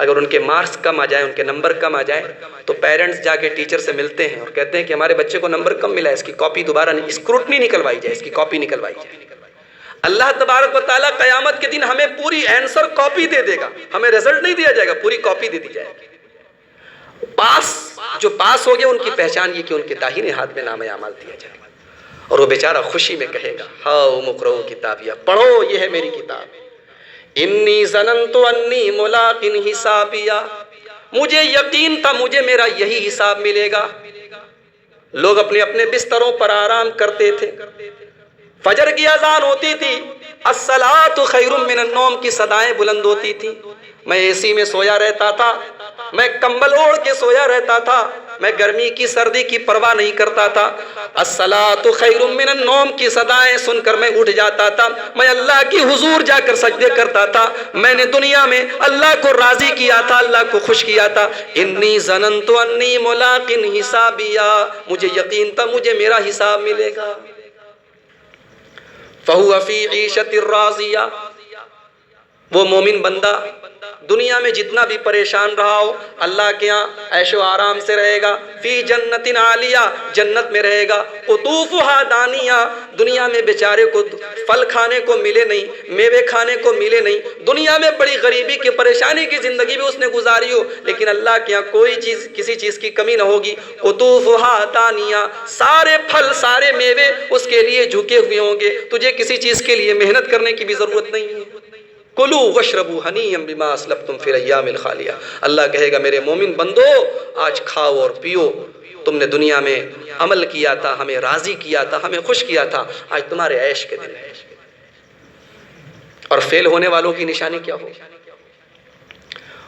اگر ان کے مارکس کم آ جائیں، ان کے نمبر کم آ جائیں، تو پیرنٹس جا کے ٹیچر سے ملتے ہیں اور کہتے ہیں کہ ہمارے بچے کو نمبر کم ملا ہے، اس کی کاپی دوبارہ نہیں، اسکروٹنی نکلوائی جائے، اس کی کاپی نکلوائی جائے۔ اللہ تبارک و تعالیٰ قیامت کے دن ہمیں پوری آنسر کاپی دے دے گا، ہمیں رزلٹ نہیں دیا جائے گا، پوری کاپی دے دی جائے گی۔ جو پاس ہو گئے ان کی پہچان یہ کہ ان کے داہنے ہاتھ میں نام اعمال دیا جائے گا، اور وہ بیچارہ خوشی میں کہے گا ہاؤم اقرؤوا کتابیہ، پڑھو یہ ہے میری کتاب، انی ظننت انی ملاق حسابیہ، مجھے یقین تھا مجھے میرا یہی حساب ملے گا۔ لوگ اپنے اپنے بستروں پر آرام کرتے تھے، فجر کی اذان ہوتی تھی، الصلاۃ خیر من النوم کی صدائیں بلند ہوتی تھی، میں اے سی میں سویا رہتا تھا، میں کمبل اوڑھ کے سویا رہتا تھا، میں گرمی کی سردی کی پرواہ نہیں کرتا تھا۔ الصلاۃ خیر من النوم کی صدائیں سن کر میں اٹھ جاتا تھا، میں اللہ کی حضور جا کر سجدے کرتا تھا، میں نے دنیا میں اللہ کو راضی کیا تھا، اللہ کو خوش کیا تھا۔ انی ظننت انی ملاق حسابیہ، مجھے یقین تھا مجھے میرا حساب ملے گا۔ فَهُوَ فِي عِيشَةٍ رَاضِيَةٍ، وہ مومن بندہ دنیا میں جتنا بھی پریشان رہا ہو اللہ کے ہاں عیش و آرام سے رہے گا۔ فی جنت عالیہ، جنت میں رہے گا۔ قطوفہا دانیہ، دنیا میں بیچارے کو پھل کھانے کو ملے نہیں، میوے کھانے کو ملے نہیں، دنیا میں بڑی غریبی کی پریشانی کی زندگی بھی اس نے گزاری ہو، لیکن اللہ کے ہاں کوئی چیز کسی چیز کی کمی نہ ہوگی۔ قطوفہا دانیہ، سارے پھل سارے میوے اس کے لیے جھکے ہوئے ہوں گے، تجھے کسی چیز کے لیے محنت کرنے کی بھی ضرورت نہیں ہے۔ کلوا واشربوا ہنیئا بما اسلفتم فی الایام الخالیہ، اللہ کہے گا میرے مومن بندو آج کھاؤ اور پیو، تم نے دنیا میں عمل کیا تھا، ہمیں راضی کیا تھا، ہمیں خوش کیا تھا، آج تمہارے عیش کے دن ہے۔ اور فیل ہونے والوں کی نشانی کیا ہو؟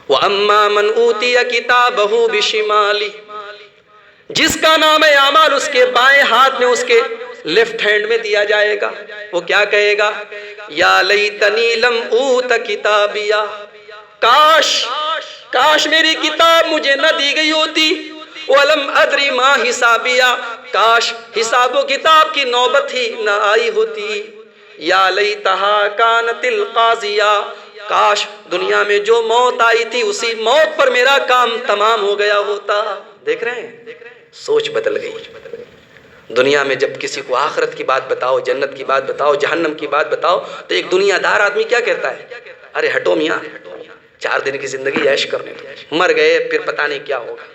وَأَمَّا مَنْ أُوتِيَ كِتَابَهُ بِشِمَالِهِ، جس کا نام اعمال اس کے بائیں ہاتھ میں، اس کے لیفٹ ہینڈ میں دیا جائے گا، وہ کیا کہے گا؟ یا لیتنی لم اوت کتابیہ، کاش میری کتاب مجھے نہ دی گئی ہوتی، ولم ادری ما حسابیہ، کاش حساب و کتاب کی نوبت ہی نہ آئی ہوتی۔ یا لیتہا کانت القاضیہ، کاش دنیا میں جو موت آئی تھی اسی موت پر میرا کام تمام ہو گیا ہوتا۔ دیکھ رہے ہیں سوچ بدل گئی۔ دنیا میں جب کسی کو آخرت کی بات بتاؤ، جنت کی بات بتاؤ، جہنم کی بات بتاؤ، تو ایک دنیا دار آدمی کیا کہتا ہے؟ ارے ہٹو میاں، 4 دن کی زندگی عیش کرنے دو، مر گئے پھر پتہ نہیں کیا ہوگا۔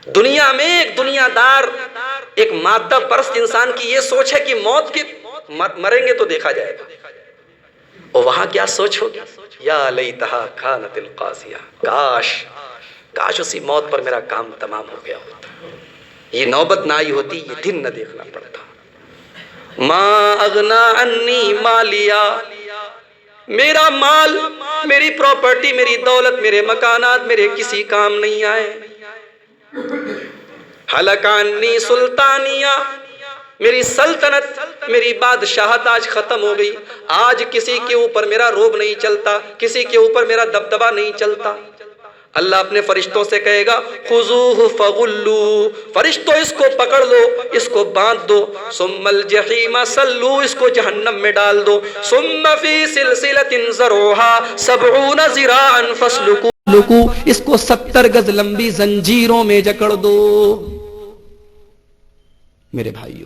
دنیا میں ایک دنیا دار، ایک مادہ پرست انسان کی یہ سوچ ہے کہ موت کے مریں گے تو دیکھا جائے گا، اور وہاں کیا سوچ ہوگی؟ یا لیتہا کانت القاضیہ، کاش اسی موت پر میرا کام تمام ہو گیا ہوتا، یہ نوبت نہ آئی ہوتی، یہ دن نہ دیکھنا پڑتا۔ ما اغنا عنی مالیا، میرا مال، میری پراپرٹی، میری دولت، میرے مکانات میرے کسی کام نہیں آئے۔ ہلک عنی سلطانیہ، میری سلطنت، میری بادشاہت آج ختم ہو گئی، آج کسی کے اوپر میرا روب نہیں چلتا، کسی کے اوپر میرا دبدبہ نہیں چلتا۔ اللہ اپنے فرشتوں سے کہے گا خذوہ فغلوہ، فرشتوں اس کو پکڑ لو، اس کو باندھ دو، ثم الجحیم صلوہ، اس کو جہنم میں ڈال دو، ثم فی سلسلۃ ذرعہا 70 ذراعا فاسلکوہ، اس کو 70 گز لمبی زنجیروں میں جکڑ دو۔ میرے بھائیو،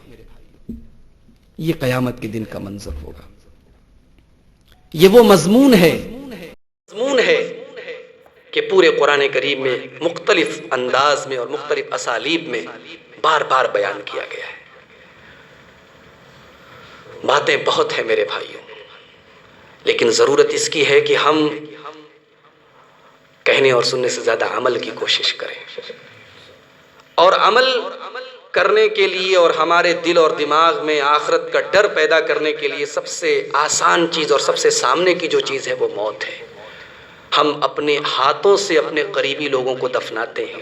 یہ قیامت کے دن کا منظر ہوگا، یہ وہ مضمون ہے کہ پورے قرآن کریم میں مختلف انداز میں اور مختلف اسالیب میں بار بار بیان کیا گیا ہے۔ باتیں بہت ہیں میرے بھائیوں، لیکن ضرورت اس کی ہے کہ ہم کہنے اور سننے سے زیادہ عمل کی کوشش کریں، اور عمل کرنے کے لیے اور ہمارے دل اور دماغ میں آخرت کا ڈر پیدا کرنے کے لیے سب سے آسان چیز اور سب سے سامنے کی جو چیز ہے وہ موت ہے۔ ہم اپنے ہاتھوں سے اپنے قریبی لوگوں کو دفناتے ہیں،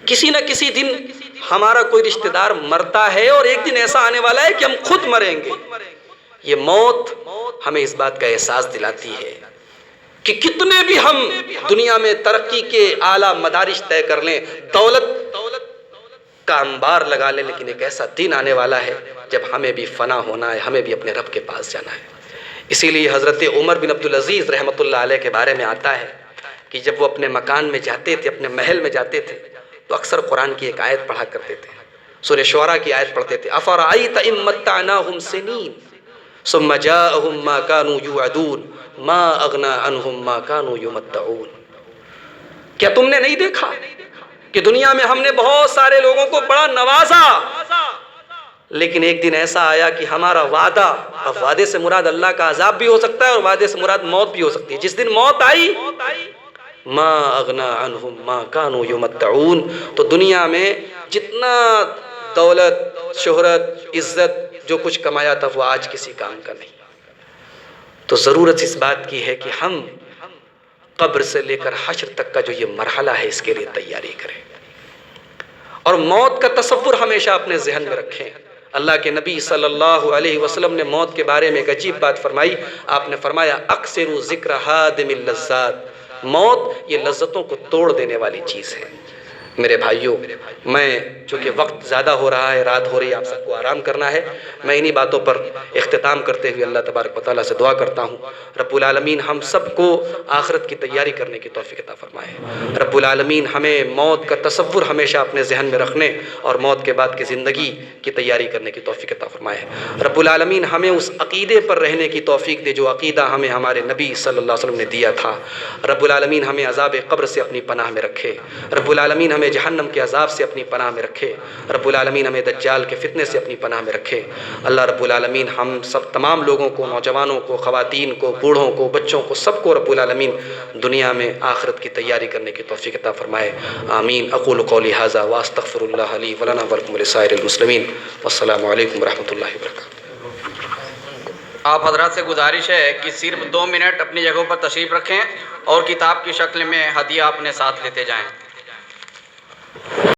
کسی نہ کسی دن ہمارا کوئی رشتہ دار مرتا ہے، اور ایک دن ایسا آنے والا ہے کہ ہم خود مریں گے۔ یہ موت ہمیں اس بات کا احساس دلاتی ہے کہ کتنے بھی ہم دنیا میں ترقی کے اعلیٰ مدارج طے کر لیں، دولت کا انبار لگا لیں، لیکن ایک ایسا دن آنے والا ہے جب ہمیں بھی فنا ہونا ہے، ہمیں بھی اپنے رب کے پاس جانا ہے۔ اسی لیے حضرت عمر بن عبدالعزیز رحمۃ اللہ علیہ کے بارے میں آتا ہے کہ جب وہ اپنے مکان میں جاتے تھے، اپنے محل میں جاتے تھے، تو اکثر قرآن کی ایک آیت پڑھا کرتے تھے، سورہ شعراء کی آیت پڑھتے تھے، افرأیت ان متعناہم سنین ثم جاءہم ما کانوا یوعدون ما اغنی عنہم ما کانوا یمتعون۔ کیا تم نے نہیں دیکھا کہ دنیا میں ہم نے بہت سارے لوگوں کو بڑا نوازا، لیکن ایک دن ایسا آیا کہ ہمارا وعدہ، اب وعدے سے مراد اللہ کا عذاب بھی ہو سکتا ہے اور وعدے سے مراد موت بھی ہو سکتی ہے، جس دن موت آئی ما اغنا عنہم ما کانوا یمتعون، تو دنیا میں جتنا دولت، شہرت، عزت جو کچھ کمایا تھا وہ آج کسی کام کا نہیں۔ تو ضرورت اس بات کی ہے کہ ہم قبر سے لے کر حشر تک کا جو یہ مرحلہ ہے اس کے لیے تیاری کریں، اور موت کا تصور ہمیشہ اپنے ذہن میں رکھیں۔ اللہ کے نبی صلی اللہ علیہ وسلم نے موت کے بارے میں ایک عجیب بات فرمائی، آپ نے فرمایا اکثروا ذکر ہادم اللذات، موت یہ لذتوں کو توڑ دینے والی چیز ہے۔ میرے بھائیوں، میں چونکہ وقت زیادہ ہو رہا ہے، رات ہو رہی ہے، آپ سب کو آرام کرنا ہے، میں انہی باتوں پر اختتام کرتے ہوئے اللہ تبارک و تعالیٰ سے دعا کرتا ہوں رب العالمین ہم سب کو آخرت کی تیاری کرنے کی توفیق عطا فرمائے۔ رب العالمین ہمیں موت کا تصور ہمیشہ اپنے ذہن میں رکھنے اور موت کے بعد کی زندگی کی تیاری کرنے کی توفیق عطا فرمائے۔ رب العالمین ہمیں اس عقیدے پر رہنے کی توفیق دے جو عقیدہ ہمیں ہمارے نبی صلی اللہ علیہ وسلم نے دیا تھا۔ رب العالمین ہمیں عذاب قبر سے اپنی پناہ میں رکھے۔ رب العالمین ہمیں جہنم کے عذاب سے اپنی پناہ میں رکھے۔ رب العالمین ہمیں دجال کے فتنے سے اپنی پناہ میں رکھے۔ اللہ رب العالمین ہم سب تمام لوگوں کو، نوجوانوں کو، خواتین کو، بوڑھوں کو، بچوں کو، سب کو رب العالمین دنیا میں آخرت کی تیاری کرنے کی توفیق عطا فرمائے۔ آمین۔ اقول قولی ھذا واستغفر اللہ لی ولنا ولکم ولسائر المسلمین، والسلام علیکم ورحمۃ اللہ وبرکاتہ۔ آپ حضرات سے گزارش ہے کہ صرف 2 منٹ اپنی جگہوں پر تشریف رکھیں اور کتاب کی شکل میں ہدیہ اپنے ساتھ لیتے جائیں۔